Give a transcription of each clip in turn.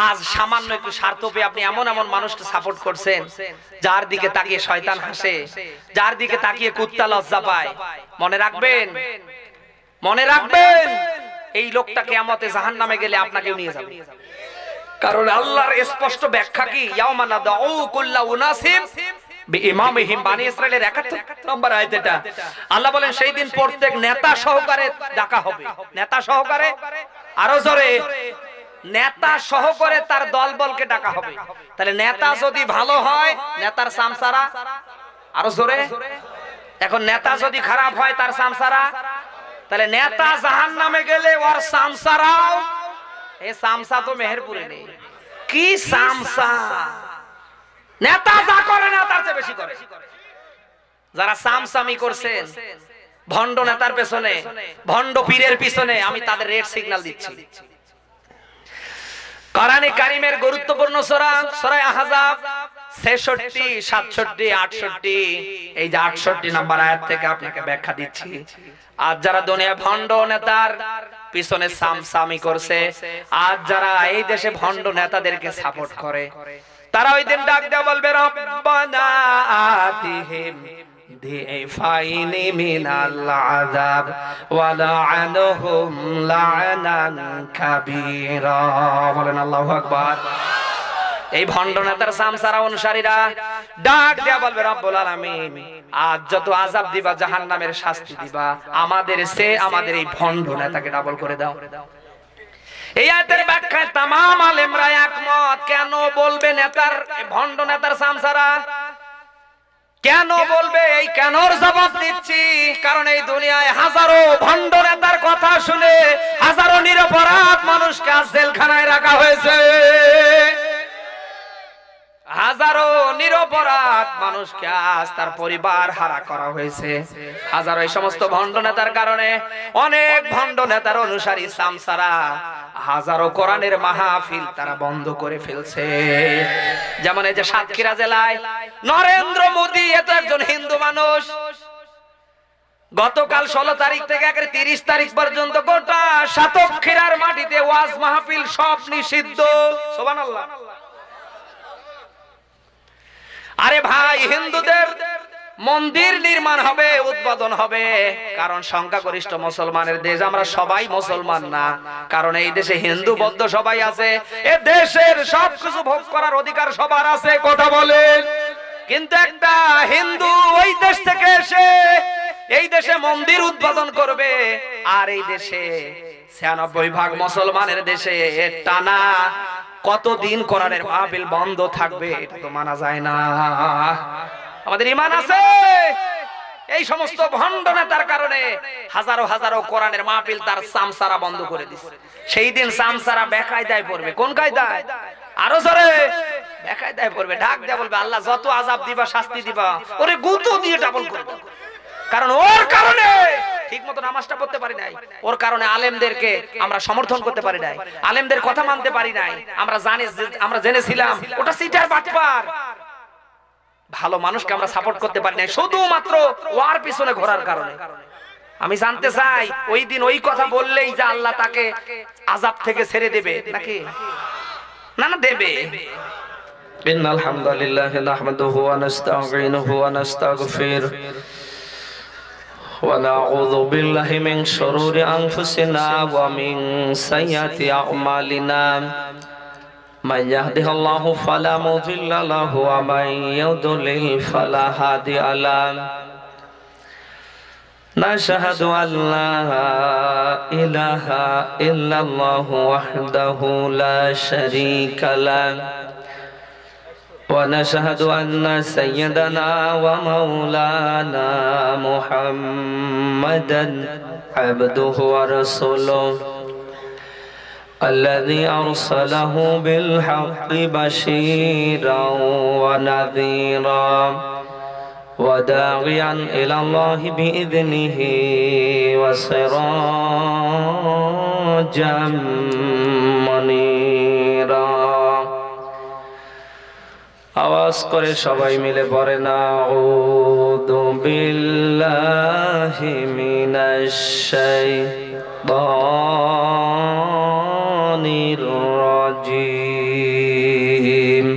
আজ সামান্য একটু স্বার্থ পেয়ে আপনি এমন এমন মানুষকে সাপোর্ট করছেন যার দিকে তাকিয়ে শয়তান হাসে, যার দিকে তাকিয়ে কুত্তা লজ্জা পায়। মনে রাখবেন, মনে রাখবেন, এই লোকটা কিয়ামতে জাহান্নামে গেলে আপনাকেও নিয়ে যাবে। কারণ আল্লাহর স্পষ্ট ব্যাখ্যা কি, ইয়াউমা নাদউ কুল্লা উনাসিম বিইমামিহিম, বনি ইসরাইলের 71 নম্বর আয়াত এটা। আল্লাহ বলেন সেই দিন প্রত্যেক নেতা সহকারে ডাকা হবে। নেতা সহকারে, আরো জোরে, নেতা সহকারে তার দলবলকে ডাকা হবে। তাহলে নেতা যদি ভালো হয় নেতার সামসারা, আরো জোরে, এখন নেতা যদি খারাপ হয় তার সামসারা। তাহলে নেতা জাহান্নামে গেলে ওর সামসারাও, এই সামসা তো মেহেরপুরে নেই। কি সামসা, নেতা যা করে না তার চেয়ে বেশি করে। যারা সামসামি করছেন ভণ্ড নেতার পেছনে, ভণ্ড পীরের পিছনে, আমি তাদের রেড সিগন্যাল দিচ্ছি। কোরআনে কারীমের গুরুত্বপূর্ণ সূরা সূরা আহজাব 66, 67, 68, এই যে 68 নম্বর আয়াত থেকে আপনাকে ব্যাখ্যা দিচ্ছি। আজ যারা দুনিয়া ভণ্ড নেতার পিছনে সামসামি করছে, আজ যারা এই দেশে ভণ্ড নেতাদেরকে সাপোর্ট করে, তারা ওই দিন ডাক দিয়ে বলবে রব্বানা আতিহিম দিফাইনি মিনাল আযাব ওয়া লা'আনহুম লা'নান কাবীরা। বলেন আল্লাহু আকবার। এই ভণ্ড নেতার সামসারা অনুসারীরা ডাক দিয়া বলবে রব্বুল আলামিন, আজ যত আযাব দিবা, জাহান্নামের শাস্তি দিবা, আমাদের এই ভণ্ড নেতাকে ডাবল করে দাও। এই আয়াতের ব্যাখ্যায় তামাম আলেমরা একমত। কেন বলবে নেতার, ভণ্ড নেতার সামসারা কেন বলবে? এই কেনর জবাব দিচ্ছি, কারণ এই দুনিয়ায় হাজারো ভণ্ড নেতার কথা শুনে হাজারো নিরপরাধ মানুষকে আজ জেলখানায় রাখা হয়েছে। হাজারো নিরপরাধ মানুষকে আজ তার পরিবার হারা করা হয়েছে। হাজারো এই সমস্ত ভণ্ড নেতার কারণে অনেক ভণ্ড নেতার অনুসারী সামসারা হাজারো কোরআনের মাহফিল তারা বন্ধ করে ফেলছে। যেমন এই যে সাতক্ষীরা জেলায় নরেন্দ্র মোদী, এত একজন হিন্দু মানুষ, গতকাল 16 তারিখ থেকে 30 তারিখ পর্যন্ত গোটা সাতক্ষীরার মাটিতে ওয়াজ মাহফিল সব নিষিদ্ধ। সুবহানাল্লাহ। আরে ভাই, হিন্দুদের মন্দির নির্মাণ হবে, উদ্বোধন হবে, কারণ সংখ্যাগরিষ্ঠ মুসলমানের দেশ, আমরা সবাই মুসলমান না, কারণ এই দেশে হিন্দু বৌদ্ধ সবাই আছে। এই দেশের সবকিছু ভোগ করার অধিকার সবার আছে, কথা বলেন। কিন্তু একটা হিন্দু ওই দেশ থেকে এসে এই দেশে মন্দির উদ্বোধন করবে, আর এই দেশে 96% মুসলমানের দেশে টানা কতদিন কোরআনের মাহফিল বন্ধ থাকবে? এটা তো মানা যায় না। আমাদের ঈমান আছে। এই সমস্ত ভণ্ড নেতার কারণে হাজারো হাজারো কোরআনের মাহফিল তার সামসারা বন্ধ করে দিছে। সেই দিন সামসারা বেকায়দায় পড়বে। কোন কায়দায়? আরো জোরে, বেকায়দায় পড়বে। ডাক দেয়া বলবে আল্লাহ যত আযাব দিবা, শাস্তি দিবা, ওরে গুঁতো দিয়ে ডাবল করে দাও। কারণ ওর কারণে ঠিকমতো নামাজটা পড়তে পারি নাই, ওর কারণে আলেমদেরকে আমরা সমর্থন করতে পারি নাই, আলেমদের কথা মানতে পারি নাই। আমরা জেনেছিলাম ওটা সিটার বাটপার। ভালো মানুষকে আমরা সাপোর্ট করতে পারি নাই শুধুমাত্র ওর পিছনে ঘোরার কারণে। আমি জানতে চাই, ওই দিন ওই কথা বললেই যে আল্লাহ তাকে আযাব থেকে ছেড়ে দেবে নাকি? না, না, দেবে। ইন্নাল হামদালিল্লাহি নাহমাদুহু ওয়া নাস্তাঈনুহু ওয়া নাস্তাগফিরুহু ونعوذ بالله من شرور أنفسنا ومن سيئات أعمالنا من يهده الله فلا مضل له ومن يضلل فلا هادي له نشهد أن لا إله إلا الله وحده لا شريك له ونشهد أن سيدنا ومولانا محمدا عبده ورسوله الذي أرسله بالحق بشيرا ونذيرا وداعيا إلى الله بإذنه وسراجا منيرا। আওয়াজ করে সবাই মিলে পড়েন আউযু বিল্লাহি মিনাশ শাইতানির الرجيم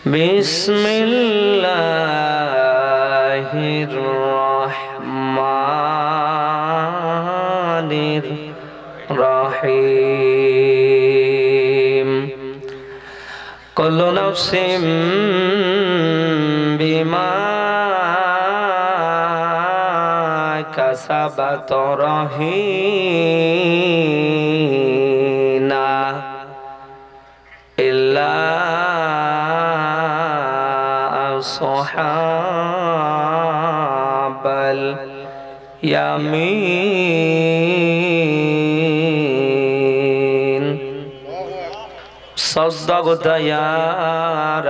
بسم الله الرحمن الرحيم كل نفس بما كسبت رهينة إلا أصحاب اليمين صدقت يا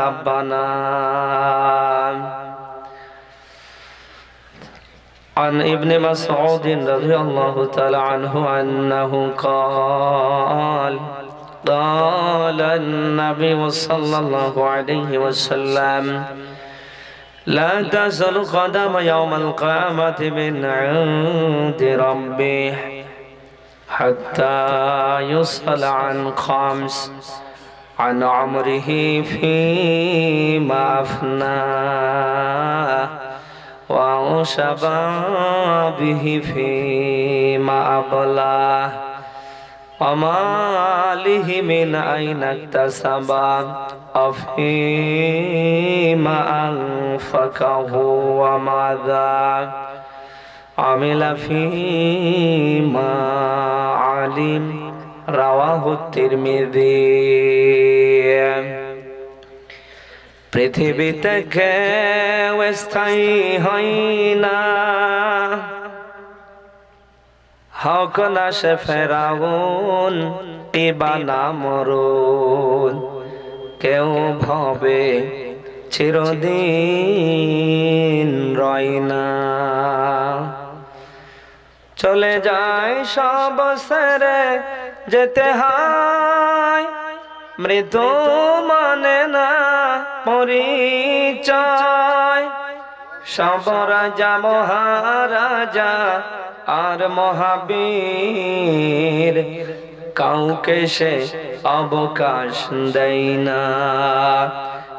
ربنا عن ابن مسعود رضي الله تعالى عنه أنه قال قال النبي صلى الله عليه وسلم لا تزل قدم يوم القيامة من عند ربه حتى يسأل عن خمس عن عمره فيما أفناه وعن شبابه فيما أبلاه وماله من أين اكتسبه وفيما أنفقه وماذا عمل فيما علم رواه الترمذي পৃথিবীতে কেউ স্থায়ী হয় না, হক না সে ফেরাউন কিবা নামরুদ, কেউ ভবে চিরদিন রয় না। চলে যায় সব সেরে যেতে হয়, মৃত্যু মানে না পরিচয়। সব রাজা মহারাজা আর মহাবীর কাউকে সে অবকাশ দেয় না,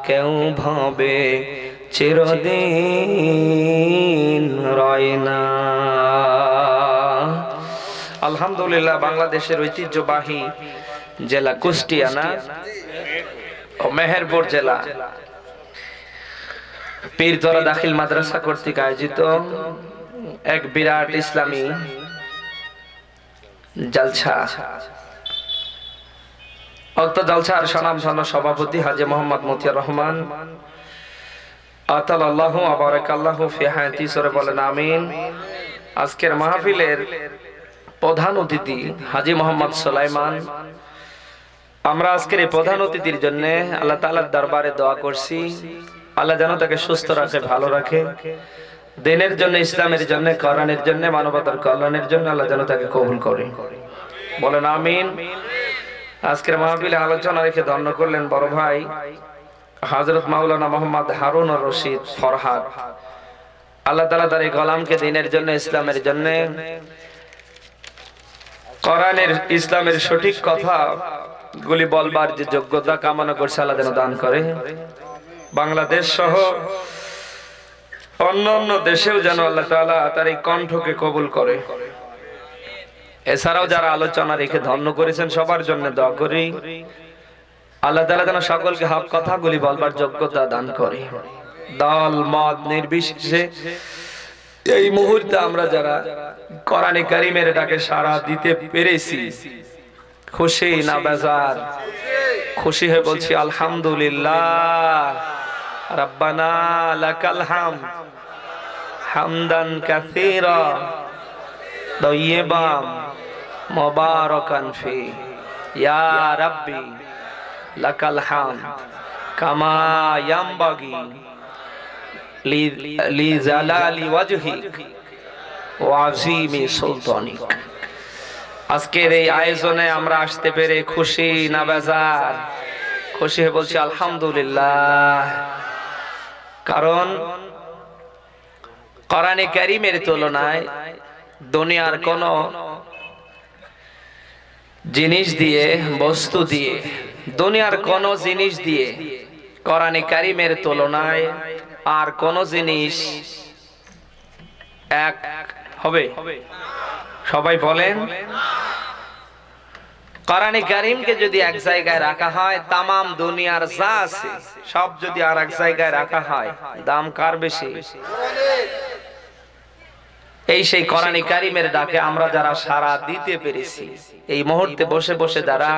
কেউ ভাবে চিরদিন রয় না। আলহামদুলিল্লাহ, বাংলাদেশের ঐতিহ্যবাহী জেলা কুষ্টিয়া না ও মেহেরপুর জেলা পীরতলা দাখিল মাদ্রাসা কর্তৃক আয়োজিত এক বিরাট ইসলামী জালসা, উক্ত জালসার স্বনামধন্য সভাপতি হাজী মোহাম্মদ মতিয়ার রহমান আতালাল্লাহু ওয়া বারাকাল্লাহু ফি হায়াতি, সরে বলেন আমিন। আজকের মাহফিলের প্রধান অতিথি হাজী মোহাম্মদ সুলাইমান। আমরা আজকের এই প্রধান অতিথির জন্য আল্লাহ তাআলার দরবারে দোয়া করছি, আল্লাহ যেন তাকে সুস্থ রাখে, ভালো রাখে, দিনের জন্য, ইসলামের জন্য, কোরআনের জন্য, মানবতার কল্যাণের জন্য আল্লাহ যেন তাকে কবুল করে, বলেন আমিন। আজকের মাহফিলে আলোচনা রেখে ধন্য করলেন বড় ভাই হযরত মাওলানা মোহাম্মদ হারুন আর রশিদ ফরহাদ। আল্লাহ তাআলা তার এই গোলামকে দিনের জন্য, ইসলামের জন্য, কোরআনের, ইসলামের সঠিক কথা গুলি বলবার যে যোগ্যতা কামনা করছে আল্লাহ যেন দান করে। বাংলাদেশ সহ অন্যান্য দেশেও যেন আল্লাহ তাআলা তার এই কণ্ঠকে কবুল করে। এছাড়াও যারা আলোচনা রেখে ধন্য করেছেন সবার জন্য দোয়া করি, আল্লাহ তাআলা যেন সকলকে হক কথাগুলি বলবার যোগ্যতা দান করে। দল মত নির্বিশেষে এই মুহূর্তে আমরা যারা কোরআনে কারীমের ডাকে সাড়া দিতে পেরেছি, খুশি না বেজার? খুশি হয়ে বলছি আলহামদুলিল্লাহ। রাব্বানা লাকাল হামদ হামদান কাসীরা তাইয়্যিবান মুবারাকান ফি, ইয়া রাব্বি লাকাল হামদ কামা ইয়ামবাগি লি জালালি ওয়াজহিক ওয়া আযীমি সুলতানিক। আজকের এই আয়োজনে আমরা আসতে পেরে খুশি না বেজার? খুশি হয়ে বলছি আলহামদুলিল্লাহ। কারণ কোরআনে কারীমের তুলনায় দুনিয়ার কোন জিনিস দিয়ে, বস্তু দিয়ে, দুনিয়ার কোন জিনিস দিয়ে কোরআনে কারিমের তুলনায় আর কোন জিনিস এক হবে? সবাই বলেন। কোরআনে কারিমকে যদি এক জায়গায় রাখা হয়, তামাম দুনিয়ার যা আছে সব যদি আর এক জায়গায় রাখা হয়, দাম কার বেশি? এই সেই কোরআনে কারিমের ডাকে আমরা যারা সাড়া দিতে পেরেছি, এই মুহূর্তে বসে বসে যারা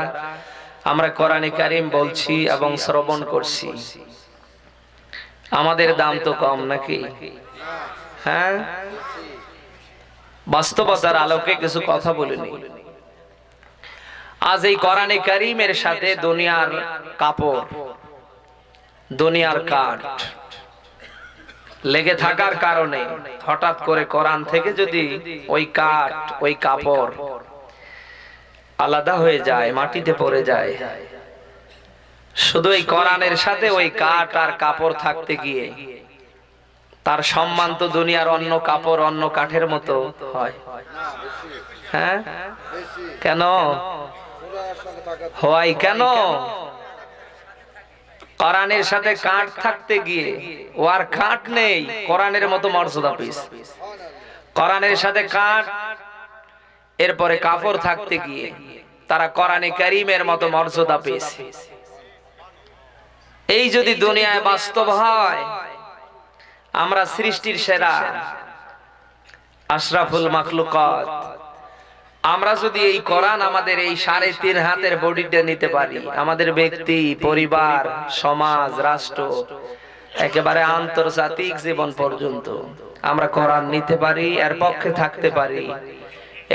আমরা কোরআনে কারিম বলছি এবং শ্রবণ করছি, আমাদের দাম তো কম নাকি? হ্যাঁ, বাস্তবতার আলোকে কিছু কথা বলিনি। আজ এই কোরআনে কারিমের সাথে দুনিয়ার কাপড়, দুনিয়ার কাঠ লেগে থাকার কারণে হঠাৎ করে কোরআন থেকে যদি ওই কাঠ, ওই কাপড় আলাদা হয়ে যায়, মাটিতে পড়ে যায়, শুধু এই কোরআনের সাথে ওই কাঠ আর কাপড় থাকতে গিয়ে তার সম্মান তো দুনিয়ার অন্য কাপড়, অন্য কাঠের মতো হয়? হ্যাঁ, কেন হয়? কেন? কোরআনের সাথে কাঠ থাকতে গিয়ে ও আর কাঠ নেই, কোরআনের মতো মর্যাদা পেয়েছে। কোরআনের সাথে কাঠ, এরপরে কাপড় থাকতে গিয়ে তারা কোরআনে কারিমের মতো মর্যাদা পেয়েছে। এই যদি দুনিয়ায় বাস্তব হয়, আমরা সৃষ্টির সেরা, আশরাফুল মাখলুকাত, আমরা যদি এই কোরআন আমাদের এই 3.5 হাতের বডিতে নিতে পারি, আমাদের ব্যক্তি, পরিবার, সমাজ, রাষ্ট্র, একেবারে আন্তর্জাতিক জীবন পর্যন্ত আমরা কোরআন নিতে পারি, এর পক্ষে থাকতে পারি,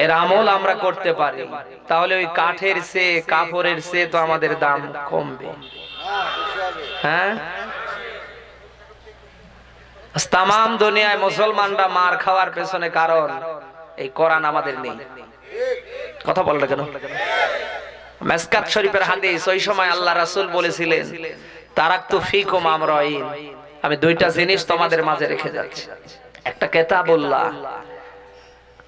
এর আমল আমরা করতে পারি, তাহলে ওই কাঠের চেয়ে, কাপড়ের চেয়ে তো আমাদের দাম কমবে। হ্যাঁ, তামাম দুনিয়ায় মুসলমানরা মার খাওয়ার পেছনে কারণ এই কোরআন আমাদের নেই। কথা বল না কেন? মিসকাত শরীফের হাদিস, ওই সময় আল্লাহ রাসূল বলেছিলেন, তারাকতু ফীকুম আমরাইন, আমি দুইটা জিনিস তোমাদের মাঝে রেখে যাচ্ছি। একটা কিতাবুল্লাহ,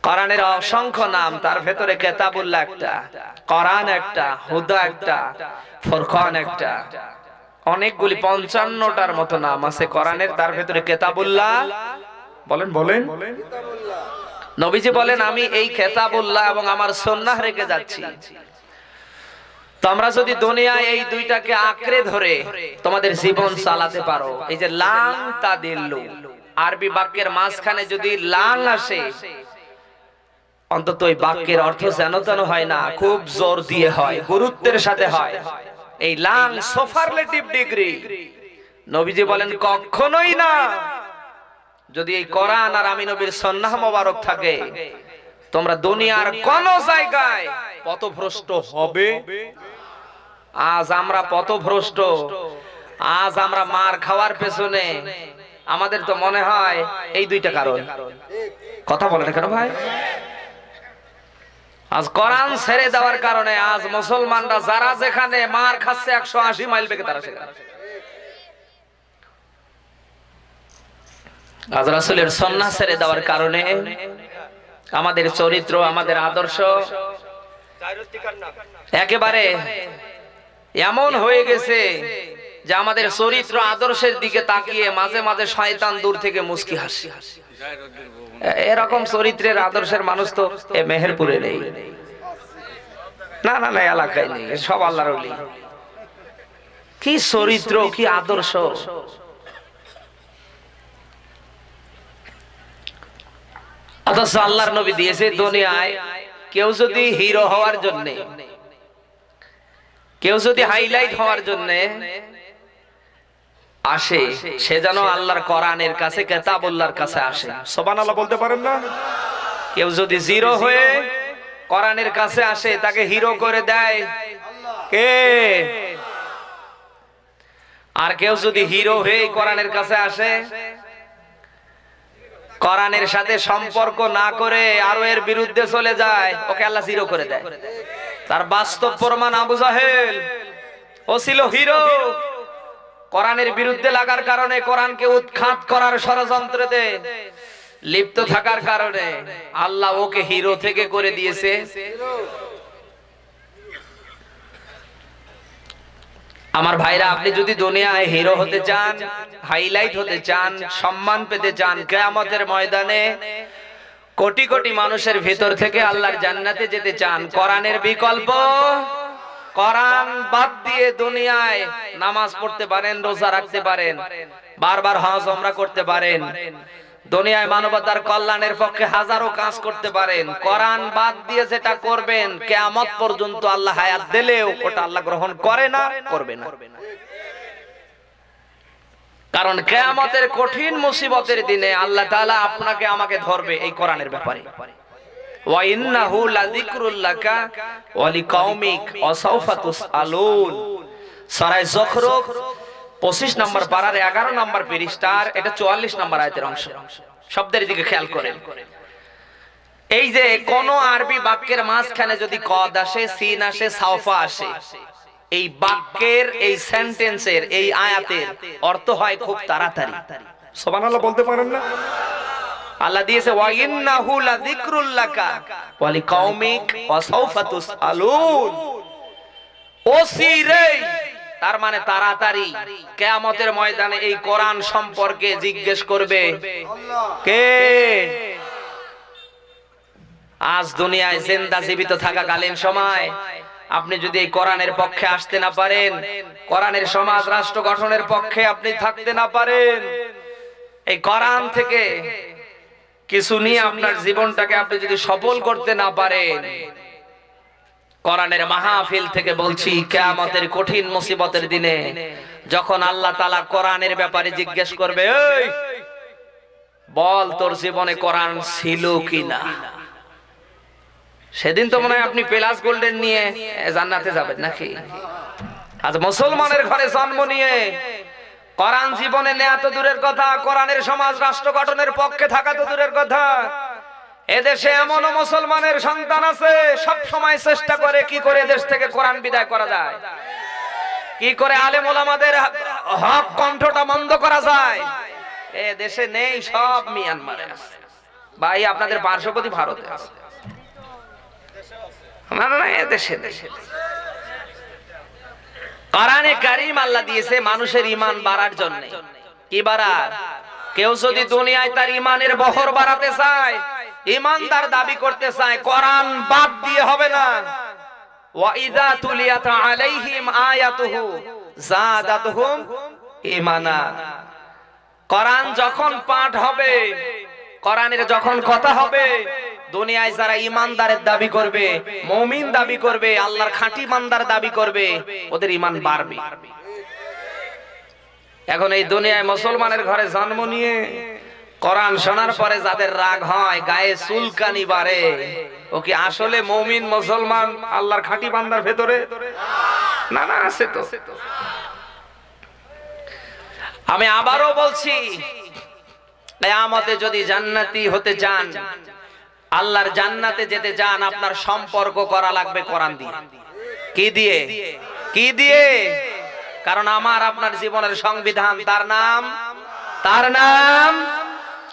কোরআনের অসংখ্য নাম, তার ভেতরে কিতাবুল্লাহ একটা, কোরআন একটা, হুদা একটা, ফুরকান একটা, অনেকগুলি 55টার মতো নাম আছে কোরআনের, তার ভেতরে কিতাবুল্লাহ। বলেন বলেন। নবীজি বলেন, আমি এই কিতাবুল্লাহ এবং আমার সুন্নাহ রেখে যাচ্ছি। তোমরা যদি দুনিয়ায় এই দুইটাকে আঁকড়ে ধরে তোমাদের জীবন চালাতে পারো, এই যে লাং তাদিল্লু, আরবি বাক্যের মাঝখানে যদি লাং আসে, অন্তত ওই বাক্যের অর্থ যেন তেন হয় না, খুব জোর দিয়ে হয়, গুরুত্বের সাথে হয়। এই লাং সুপারলেটিভ ডিগ্রি, নবীজি বলেন কখনোই না। যদি এই কোরআন আর আমি নবীর সুন্নাহ মোবারক থাকে, তোমরা দুনিয়ার কোন জায়গায় পথভ্রষ্ট হবে। আজ আমরা পথভ্রষ্ট, আজ আমরা মার খাওয়ার পেছনে আমাদের তো মনে হয় এই দুইটা কারণ। কথা বলে না কেন ভাই? আজ কোরআন ছেড়ে দেওয়ার কারণে আজ মুসলমানরা যারা যেখানে মার খাচ্ছে 180 মাইল বেগে তারা সেখানে। আজ রাসূলের সুন্নাহ ছেড়ে দেওয়ার কারণে আমাদের চরিত্র, আমাদের আদর্শ একেবারে এমন হয়ে গেছে যে আমাদের চরিত্র, আদর্শের দিকে তাকিয়ে মাঝে মাঝে শয়তান দূর থেকে মুস্কি হাসি। এরকম চরিত্রের, আদর্শের মানুষ তো এ মেহেরপুরে নেই, না না না, এলাকায় নেই, সব আল্লাহর ওলি। কি চরিত্র, কি আদর্শ! অথচ আল্লাহর নবী দিয়েছে দুনিয়ায় কেউ যদি হিরো হওয়ার জন্য, কেউ যদি হাইলাইট হওয়ার জন্য আসে, সে যেন আল্লাহর কোরআনের কাছে, কিতাবুল্লাহর কাছে আসে। সুবহানাল্লাহ বলতে পারেন না? কেউ যদি জিরো হয়ে কোরআনের কাছে আসে, তাকে হিরো করে দেয় কে? আর কেউ যদি হিরো হয়ে কোরআনের কাছে আসে, কোরআনের সাথে সম্পর্ক না করে আরো এর বিরুদ্ধে চলে যায়, ওকে আল্লাহ জিরো করে দেয়। তার বাস্তব প্রমাণ আবু জাহেল, ও ছিল হিরো। কোরআনের বিরুদ্ধে লাগার কারণে, কোরআনকে উৎখাত করার ষড়যন্ত্রতে লিপ্ত থাকার কারণে আল্লাহ ওকে হিরো থেকে করে দিয়েছে আমার ভাইরা, আপনি যদি দুনিয়ায় হিরো হতে চান, হাইলাইট হতে চান, সম্মান পেতে চান, কিয়ামতের ময়দানে কোটি কোটি মানুষের ভিতর থেকে আল্লাহর জান্নাতে যেতে চান, কোরআনের বিকল্প কোরআন বাদ দিয়ে দুনিয়ায় নামাজ পড়তে পারেন, রোজা রাখতে পারেন, বারবার হজ ওমরা করতে পারেন, দুনিয়ায় মানবতার কল্যাণের পক্ষে হাজারো কাজ করতে পারেন, কোরআন বাদ দিয়ে যেটা করবেন কিয়ামত পর্যন্ত আল্লাহ হায়াত দিলেও ওটা আল্লাহ গ্রহণ করে না, করবে না। কারণ কিয়ামতের কঠিন মুসিবতের দিনে আল্লাহ তাআলা আপনাকে আমাকে ধরবে এই কোরআনের ব্যাপারে। ওয়া ইন্নাহু লাযিকরুল লাকা ওয়া লিকাউমিক ওয়া সাওফা তুসআলুন। সূরা যুখরুফ 25 নম্বর পারার 11 নম্বর পৃষ্ঠার এটা 44 নম্বর আয়াতের অংশ। শব্দের দিকে খেয়াল করেন। এই যে কোন আরবি বাক্যের মাঝখানে যদি কদ আসে, সিন আসে, সাওফা আসে, এই বাক্যের, এই সেন্টেন্সের, এই আয়াতের অর্থ হয় খুব তাড়াতাড়ি। সুবহানাল্লাহ বলতে পারেন না? আল্লাহ দিয়েছে ওয়া ইন্নাহু লাযিকরুল লাকা ওয়া লিকাউমিক ওয়া সাওফা তুসআলুন। ওসিরে, তার মানে তাড়াতাড়ি কিয়ামতের ময়দানে এই কোরআন সম্পর্কে জিজ্ঞেস করবে কে? আজ দুনিয়ায় জিন্দা জীবিত থাকাকালীন সময় আপনি যদি এই কোরআনের পক্ষে আসতে না পারেন, কোরআনের সমাজ রাষ্ট্র গঠনের পক্ষে আপনি থাকতে না পারেন, এই কোরআন থেকে কিছু নিয়ে আপনার জীবনটাকে আপনি যদি সফল করতে না পারেন, কোরআনের মাহফিল থেকে বলছি, কিয়ামতের কঠিন মুসিবতের দিনে যখন আল্লাহ তাআলা কোরআনের ব্যাপারে জিজ্ঞেস করবে, এই বল তোর জীবনে কোরআন ছিল কিনা, সেদিন তো মনে হয় আপনি প্লাস গোল্ডেন নিয়ে জান্নাতে যাবেন নাকি? আজ মুসলমানের ঘরে জন্ম নিয়ে কোরআন জীবনে নেওয়া তো দূরের কথা, কোরআনের সমাজ রাষ্ট্র গঠনের পক্ষে থাকা তো দূরের কথা, এদেশে এমনও মুসলমানের সন্তান আছে সব সময় চেষ্টা করে কি করে দেশ থেকে কোরআন বিদায় করা যায়, কি করে আলেম ওলামাদের হক কণ্ঠটা বন্ধ করা যায়। এ দেশে নেই, সব মিয়ানমারে আছে। ভাই আপনাদের পার্শ্ববর্তী ভারতে আছে, না না এ দেশে দেশে কোরআনে কারীম আল্লাহ দিয়েছে মানুষের ঈমান বাড়ার জন্য। কি বাড়ার? কেউ যদি দুনিয়ায় তার ঈমানের বহর বাড়াতে চায়, ঈমানদার দাবি করতে চায়, কোরআন বাদ দিয়ে হবে না। ওয়া ইযা তুলিয়াত আলাইহিম আয়াতুহু যাদাতহুম ঈমানা। কোরআন যখন পাঠ হবে, কোরআনের যখন কথা হবে, দুনিয়ায় যারা ঈমানদারের দাবি করবে, মুমিন দাবি করবে, আল্লাহর খাঁটি বান্দার দাবি করবে, ওদের ঈমান বাড়বে। এখন এই দুনিয়ায় মুসলমানের ঘরে জন্ম নিয়ে কোরআন শোনার পরে যাদের রাগ হয়, গায়ে চুলকানি বাড়ে, ও কি আসলে মুমিন মুসলমান আল্লাহর খাঁটি বান্দার ভেতরে? না না, আছে তো। আমি আবারও বলছি, কিয়ামতে যদি জান্নাতি হতে চান, আল্লাহর জান্নাতে যেতে চান, আপনার সম্পর্ক করা লাগবে কোরআন দিয়ে। কি দিয়ে? কি দিয়ে? কারণ আমার আপনার জীবনের সংবিধান, তার নাম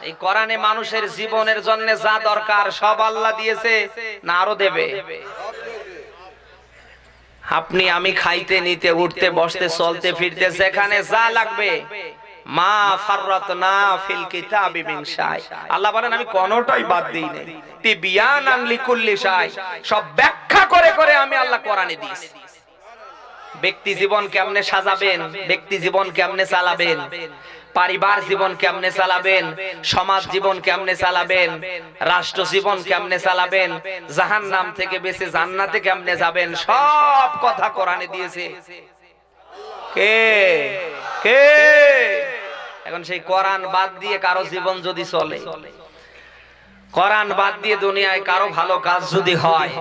এই কোরআনে মানুষের জীবনের জন্য যা দরকার সব আল্লাহ দিয়েছে, না আরো দেবে? আপনি আমি খাইতে নিতে উঠতে বসতে চলতে ফিরতে যেখানে যা লাগবে, মা ফাররাতনা ফিল কিতাবি মিন শাই, আল্লাহ বলেন আমি কোনটাই বাদ দেই নাই। তিবিয়ানান লিকুল্লি শাই, সব ব্যাখ্যা করে করে আমি আল্লাহ কোরআনে দিয়েছি। ব্যক্তি জীবন কেমনে সাজাবেন, ব্যক্তি জীবন কেমনে চালাবেন, পরিবার জীবন কেমনে চালাবেন, সমাজ জীবন কেমনে চালাবেন, রাষ্ট্র জীবন কেমনে চালাবেন, জাহান্নাম থেকে বেঁচে জান্নাতে কেমনে যাবেন, সব কথা কোরআনে দিয়েছে। কে কে? এখন সেই কোরআন বাদ দিয়ে কারো জীবন যদি চলে, কোরআন বাদ দিয়ে দুনিয়ায় কারো ভালো কাজ যদি হয়,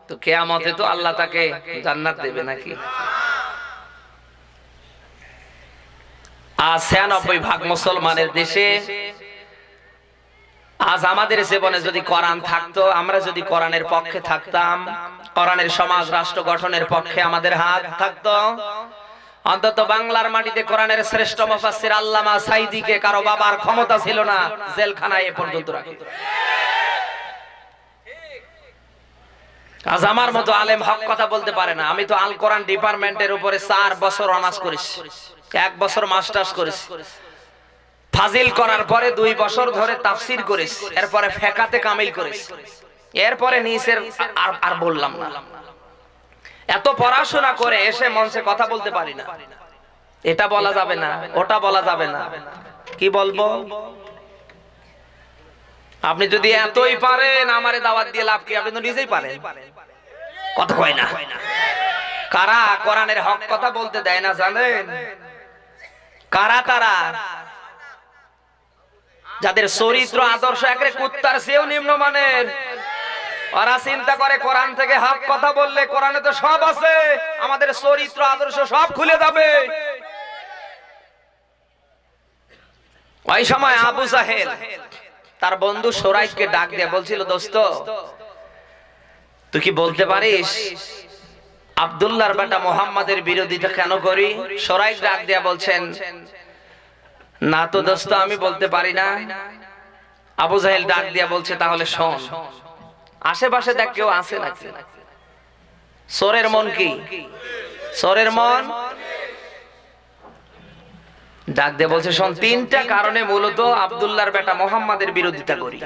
তো কিয়ামতে তো আল্লাহ তাকে জান্নাত দেবে নাকি? আজ ৯৬% মুসলমানের দেশে, আজ আমাদের জীবনে যদি কোরআন থাকতো, আমরা যদি কোরআনের পক্ষে থাকতাম, কোরআনের সমাজ রাষ্ট্র গঠনের পক্ষে আমাদের হাত থাকতো, অন্তত বাংলার মাটিতে কোরআনের শ্রেষ্ঠ মুফাসসির আল্লামা সাঈদীকে কারো বাবার ক্ষমতা ছিল না জেলখানায় এ পর্যন্ত রাখে। আজ আমার মতো আলেম হক কথা বলতে পারে না। আমি তো আল কোরআন ডিপার্টমেন্টের উপরে 4 বছর অনার্স করেছি, 1 বছর মাস্টার্স করেছি, ফাজিল করার পরে 2 বছর ধরে তাফসির করেছি, এরপরে ফিকহাতে কামিল করেছি, এরপরে নিচের আর বললাম না। এত পড়াশোনা করে এসে মঞ্চে কথা বলতে পারি না। এটা বলা যাবে না, ওটা বলা যাবে না, কি বলবো? আপনি যদি এতই পারেন আমারে দাওয়াত দিয়ে লাভ কি? আপনি তো নিজেই পারেন, কথা কয় না। কারা কোরআনের হক কথা বলতে দেয় না জানেন? কারা তারা? যাদের চরিত্র আদর্শ একেবারে কুত্তার চেয়েও নিম্নমানের। ওরা চিন্তা করে কোরআন থেকে হক কথা বললে কোরআনে তো সব আছে, আমাদের চরিত্র আদর্শ সব খুলে যাবে। ওই সময় আবু জাহেল তার বন্ধু শোরাইককে ডাক দিয়ে বলছিল, দোস্ত তুই কি বলতে পারিস আব্দুল্লাহর বেটা মুহাম্মাদের বিরোধিতা কেন করি? শোরাইক ডাক দিয়া বলছেন, না তো দোস্ত আমি বলতে পারি না। আবু জাহেল ডাক দিয়া বলছে, তাহলে শোন, আশেপাশে দেখ কেউ আছে নাকি? চোরের মন কি? চোরের মন ডাক দিয়ে বলছে, শোন, 3টা কারণে মূলত আব্দুল্লাহর বেটা মুহাম্মাদের বিরোধিতা করি।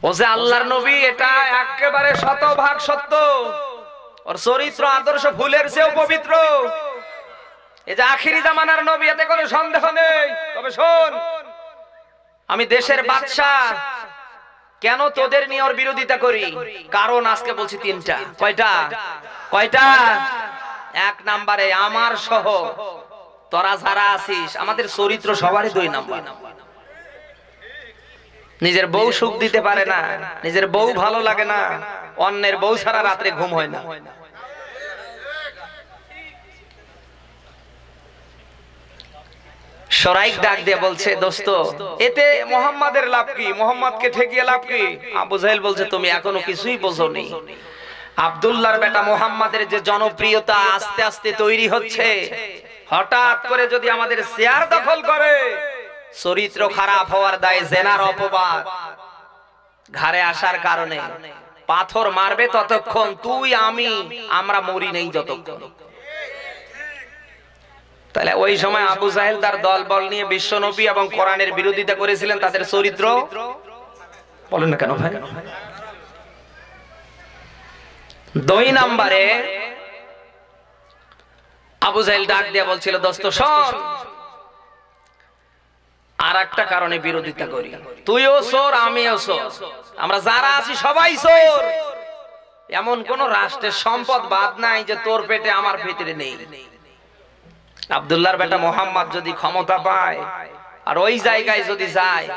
ও যে আল্লাহর নবী এটা একেবারে শতভাগ সত্য, ওর চরিত্র আদর্শ ফুলের চেয়েও পবিত্র, এই যে আখিরি জামানার নবী, এতে কোনো সন্দেহ নেই। তবে শোন, আমি দেশের বাদশা, কেন তোদের নিয়ে ওর বিরোধিতা করি? কারণ আজকে বলছি 3টা। কয়টা? কয়টা? 1 নম্বরে আমার সহ তোরা যারা আছিস, আমাদের চরিত্র সবারই 2 নম্বর। নিজের বউ সুখ দিতে পারে না, নিজের বউ ভালো লাগে না, অন্যের বউ ছাড়া রাত্রে ঘুম হয় না। শোরাইক ডাক দিয়ে বলছে, দোস্ত এতে মুহাম্মাদের লাভ কি? মুহাম্মাদকে ঠেকিয়ে লাভ কি? আবু জাহেল বলছে, তুমি এখনো কিছুই বোঝোনি। আব্দুল্লাহর বেটা মুহাম্মাদের যে জনপ্রিয়তা আস্তে আস্তে তৈরি হচ্ছে, হঠাৎ করে যদি আমাদের চেয়ার দখল করে, চরিত্র খারাপ হওয়ার দায়ে জেনার অপবাদ ঘাড়ে আসার কারণে পাথর মারবে ততক্ষণ, তুই আমি আমরা মরি নেই যতক্ষণ। তাহলে ওই সময় আবু জাহেল তার দল বল নিয়ে বিশ্বনবী এবং কোরআনের বিরোধিতা করেছিলেন, তাদের চরিত্র বলেন না কেন ভাই? 2 নম্বরে আবু জাহেল ডাক দিয়ে বলছিল, দোস্ত শোন, আর একটা কারণে বিরোধিতা করি, তুইও চোর আমিও চোর, আমরা যারা আছি সবাই চোর। এমন কোন রাষ্ট্রের সম্পদ বাদ নাই যে তোর পেটে আমার ভিতরে নেই। আব্দুল্লাহর বেটা মুহাম্মদ যদি ক্ষমতা পায় আর ওই জায়গায় যদি যায়,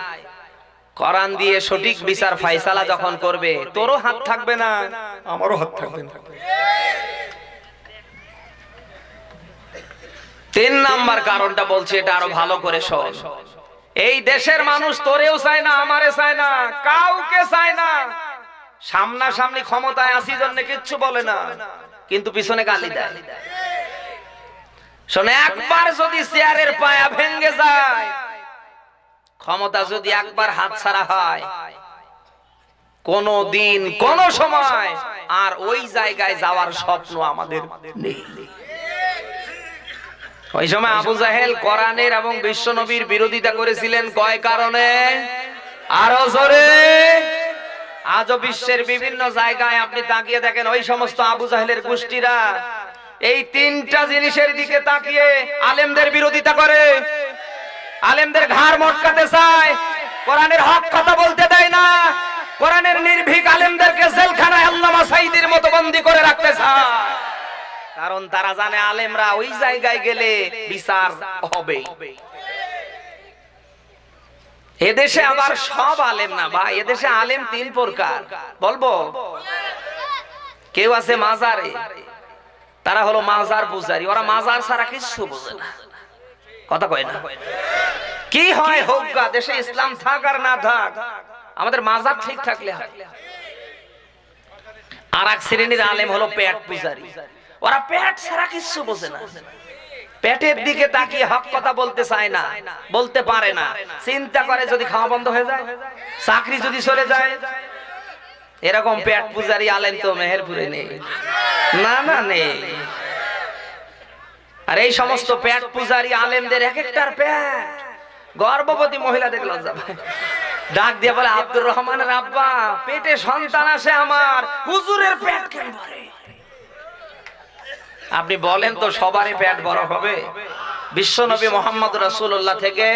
কোরআন দিয়ে সঠিক বিচার ফয়সালা যখন করবে, তোরও হাত থাকবে না, আমারও হাত থাকবে না। 3 নাম্বার কারণটা বলছে, এটা আরো ভালো করে শোন। এই দেশের মানুষ তোরেও চায় না, আমারে চায় না, কাউকে চায় না। সামনাসামনি ক্ষমতায় আসি জন্য কিচ্ছু বলে না, কিন্তু পিছনে গালি দেয়। শোন, একবার যদি চেয়ারের পায়া ভেঙে যায়, ক্ষমতা যদি একবার হাতছাড়া হয়, কোন দিন কোন সময় আর ওই জায়গায় যাওয়ার স্বপ্ন আমাদের নেই। ওই সময় আবু জাহেল কোরআনের এবং বিশ্বনবীর বিরোধিতা করেছিলেন কয় কারণে? আরো জোরে। আজও বিশ্বের বিভিন্ন জায়গায় আপনি তাকিয়ে দেখেন, ওই সমস্ত আবু জাহেলের গোষ্ঠীরা এই 3টা জিনিসের দিকে তাকিয়ে আলেমদের বিরোধিতা করে, আলেমদের ঘাড় মটকাতে চায়, কোরআনের হক কথা বলতে দেয় না, কোরআনের নির্ভীক আলেমদেরকে জেলখানায় আল্লামা সাঈদীর মতো বন্দী করে রাখতে চায়। কারণ তারা জানে আলেমরা ওই জায়গায় গেলে বিচার হবে। এদেশে আবার সব আলেম না ভাই, এদেশে আলেম 3 প্রকার। বলবো, কেউ আছে মাজারে, তারা হলো মাজার পূজারী, ওরা মাজার ছাড়া কিছু বোঝে না, কথা কয় না। কি হয় হোক গা, দেশে ইসলাম থাক আর না থাক, আমাদের মাজার ঠিক থাকলে হয়। আর এক শ্রেণীর আলেম হলো পেট পূজারী, ওরা পেট ছাড়া কিছু বোঝে না, পেটের দিকে তাকিয়ে হক কথা বলতে চায় না, বলতে পারে না। চিন্তা করে যদি খাওয়া বন্ধ হয়ে যায়, চাকরি যদি চলে যায়, এরকম পেট পূজারি আলেম তো মেহেরপুরে নেই, না না নেই। আর এই সমস্ত পেট পূজারি আলেমদের এক একটার পেট, গর্ভবতী মহিলা দেখে লজ্জা পায়, ডাক দিয়ে বলে আব্দুর রহমানের আব্বা পেটে সন্তান আসে আমার, হুজুরের পেট কেন ভরে? আপনি বলেন তো সবারই পেট বড় হবে? বিশ্ব নবী মোহাম্মদ রাসূলুল্লাহ থেকে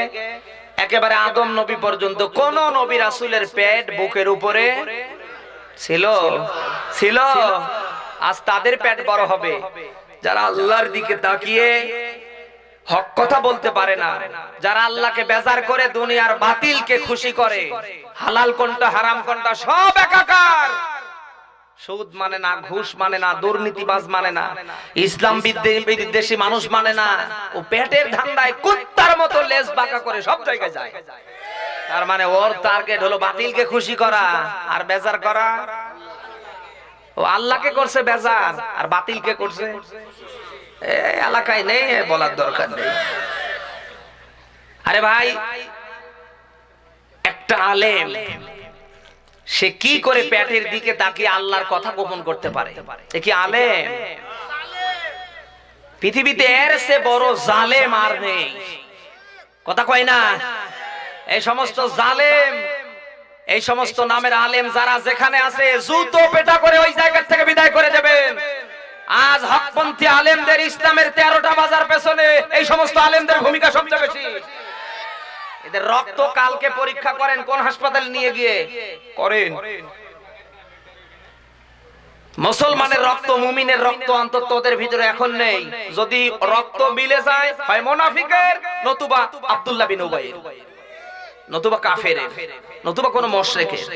একেবারে আদম নবী পর্যন্ত কোন নবী রাসূলের পেট বুকের উপরে ছিল? ছিল। আজ তাদের পেট বড় হবে যারা আল্লাহর দিকে তাকিয়ে হক কথা বলতে পারে না, যারা আল্লাহকে বেজার করে দুনিয়ার বাতিলকে খুশি করে, হালাল কোনটা হারাম কোনটা সব একাকার, সুদ মানে না, ঘুষ মানে না, দুর্নীতিবাজ মানে না, ইসলাম বিদ্বেষী মানুষ মানে না, ও পেটের ধান্দায় কুত্তার মতো লেজ বাঁকা করে সব জায়গায় যায়। তার মানে ওর টার্গেট হলো বাতিলকে খুশি করা আর বেজার করা। ও আল্লাহকে করছে বেজার আর বাতিলকে করছে, এই এলাকায় নেই, বলার দরকার নেই। আরে ভাই, একটা আলেম সে কি করে পেটের দিকে তাকিয়ে আল্লাহর কথা গোপন করতে পারে? এ কি আলেম? পৃথিবীতে এর চেয়ে বড় জালেম আর নেই, কথা কয় না? এই সমস্ত জালেম, এই সমস্ত নামের আলেম যারা যেখানে আছে জুতো পেটা করে ওই জায়গা থেকে বিদায় করে দেবেন। আজ হকপন্থী আলেমদের, ইসলামের 13টা বাজার পেছনে এই সমস্ত আলেমদের ভূমিকা সবচেয়ে বেশি। এদের রক্ত কালকে পরীক্ষা করেন, কোন হাসপাতালে নিয়ে গিয়ে করেন। মুসলমানের রক্ত, মুমিনের রক্ত অন্তত ওদের ভিতরে এখন নেই। যদি রক্ত মিলে যায় হয় মুনাফিকের, নতুবা আব্দুল্লাহ বিন উবাইয়ের, নতুবা কাফেরের, নতুবা কোন মুশরিকের।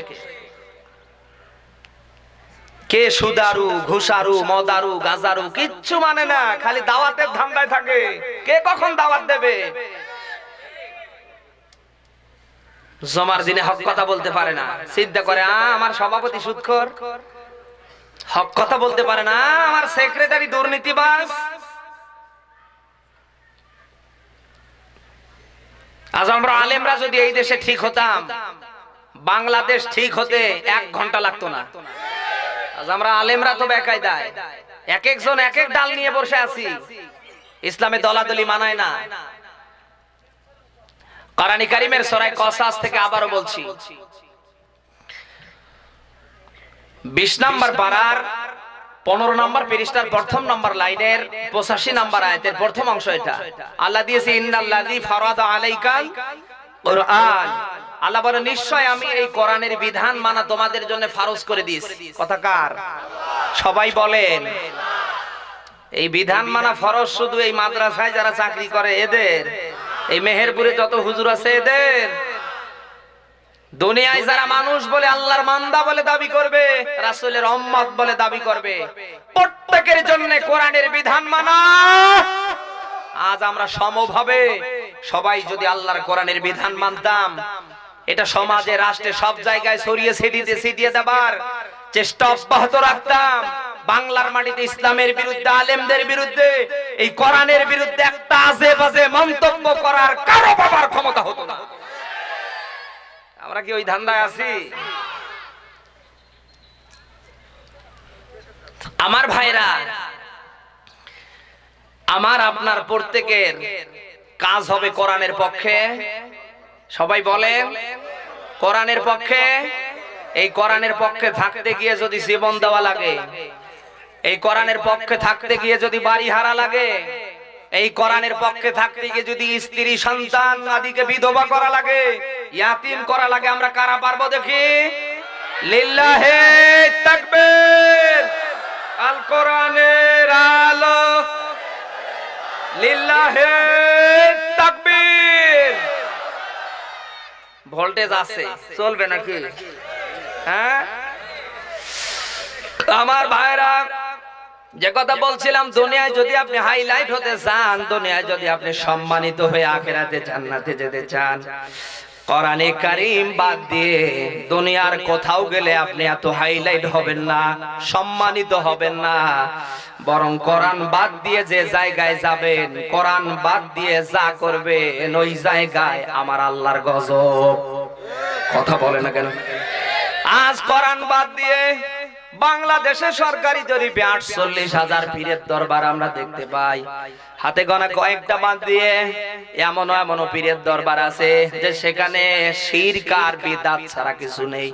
কে সুদারু, ঘুষারু, মদারু, গাজারু কিচ্ছু মানে না, খালি দাওয়াতের ধান্দায় থাকে। কে কখন দাওয়াত দেবে? জমার দিনে হক কথা বলতে পারে না, চিন্তা করে আমার সভাপতি সুদখোর। হক কথা বলতে পারে না, আমার সেক্রেটারি দুর্নীতিবাজ। আজ আমরা আলেমরা যদি এই দেশে ঠিক হতাম, বাংলাদেশ ঠিক হতে 1 ঘন্টা লাগতো না। আজ আমরা আলেমরা তো বেকায়দায়, এক একজন এক এক ডাল নিয়ে বসে আছি, ইসলামে দলাদলি মানায় না। কোরআন কারীমের সূরা কসাস থেকে আবারো বলছি, 20 নম্বর পারার 15 নম্বর পৃষ্ঠার প্রথম নম্বর লাইনের 85 নম্বর আয়াতের প্রথম অংশ এটা। আল্লাহ দিয়েছে ইন্নাল্লাযী ফারাদা আলাইকাল কুরআন, আল্লাহ বলে নিশ্চয় আমি এই কোরআনের বিধান মানা তোমাদের জন্য ফরজ করে দিয়েছি। কথা কার? সবাই বলেন। এই বিধান মানা ফরজ শুধু এই মাদ্রাসায় যারা চাকরি করে এদের, এই মেহেরপুরে যত হুজুর আছে এদের, দুনিয়ায় যারা মানুষ বলে আল্লাহর মান্দা বলে দাবি করবে, রাসূলের উম্মত বলে দাবি করবে, প্রত্যেকের জন্য কোরআনের বিধান মানা। আজ আমরা সমভাবে সবাই যদি আল্লাহর কোরআনের বিধান মানতাম, এটা সমাজে, রাষ্ট্রে সব জায়গায় ছড়িয়ে ছিটিয়ে দেবার চেষ্টা অব্যাহত রাখতাম, বাংলার মাটিতে ইসলামের বিরুদ্ধে, আলেমদের বিরুদ্ধে, এই কোরআনের বিরুদ্ধে একটা আজে বাজে মন্তব্য করার কারো বাবার ক্ষমতা হতো না। আমরা কি ওই ধান্দায় আছি? আমার ভাইরা, আমার আপনার প্রত্যেকের কাজ হবে কোরআনের পক্ষে। সবাই বলেন কোরআনের পক্ষে। এই কোরআনের পক্ষে থাকতে গিয়ে যদি জীবন দেওয়া লাগে, এই কোরআনের পক্ষে থাকতে গিয়ে যদি বাড়ি হারা লাগে, এই কোরআনের পক্ষে থাকতে গিয়ে যদি স্ত্রী সন্তান আদিকে বিধবা করা লাগে, ইয়াতিম করা লাগে, আমরা কারা পারবো দেখি? লিল্লাহে তাকবীর, আল কোরআনের আলো, লিল্লাহে তাকবীর। ভোল্টেজ আছে, চলবে নাকি? হ্যাঁ আমার ভাইরা, যে কথা বলছিলাম, দুনিয়ায় যদি আপনি হাইলাইট হতে চান, দুনিয়ায় যদি আপনি সম্মানিত হয়ে আখিরাতে জান্নাতে যেতে চান, কোরআনে কারীম বাদ দিয়ে দুনিয়ার কোথাও গেলে আপনি এত হাইলাইট হবেন না, সম্মানিত হবেন না। বরং কোরআন বাদ দিয়ে যে জায়গায় যাবেন, কোরআন বাদ দিয়ে যা করবেন, ওই জায়গায় আমার আল্লাহর গজব। কথা বলে না কেন? আজ কোরআন বাদ দিয়ে বাংলাদেশে সরকারি জরিপে 48,000 পীরের দরবার আমরা দেখতে পাই। হাতে গোনা কয়েকটা বাদ দিয়ে এমন পীরের দরবার আছে যে সেখানে শিরক আর বিদআত ছাড়া কিছু নেই।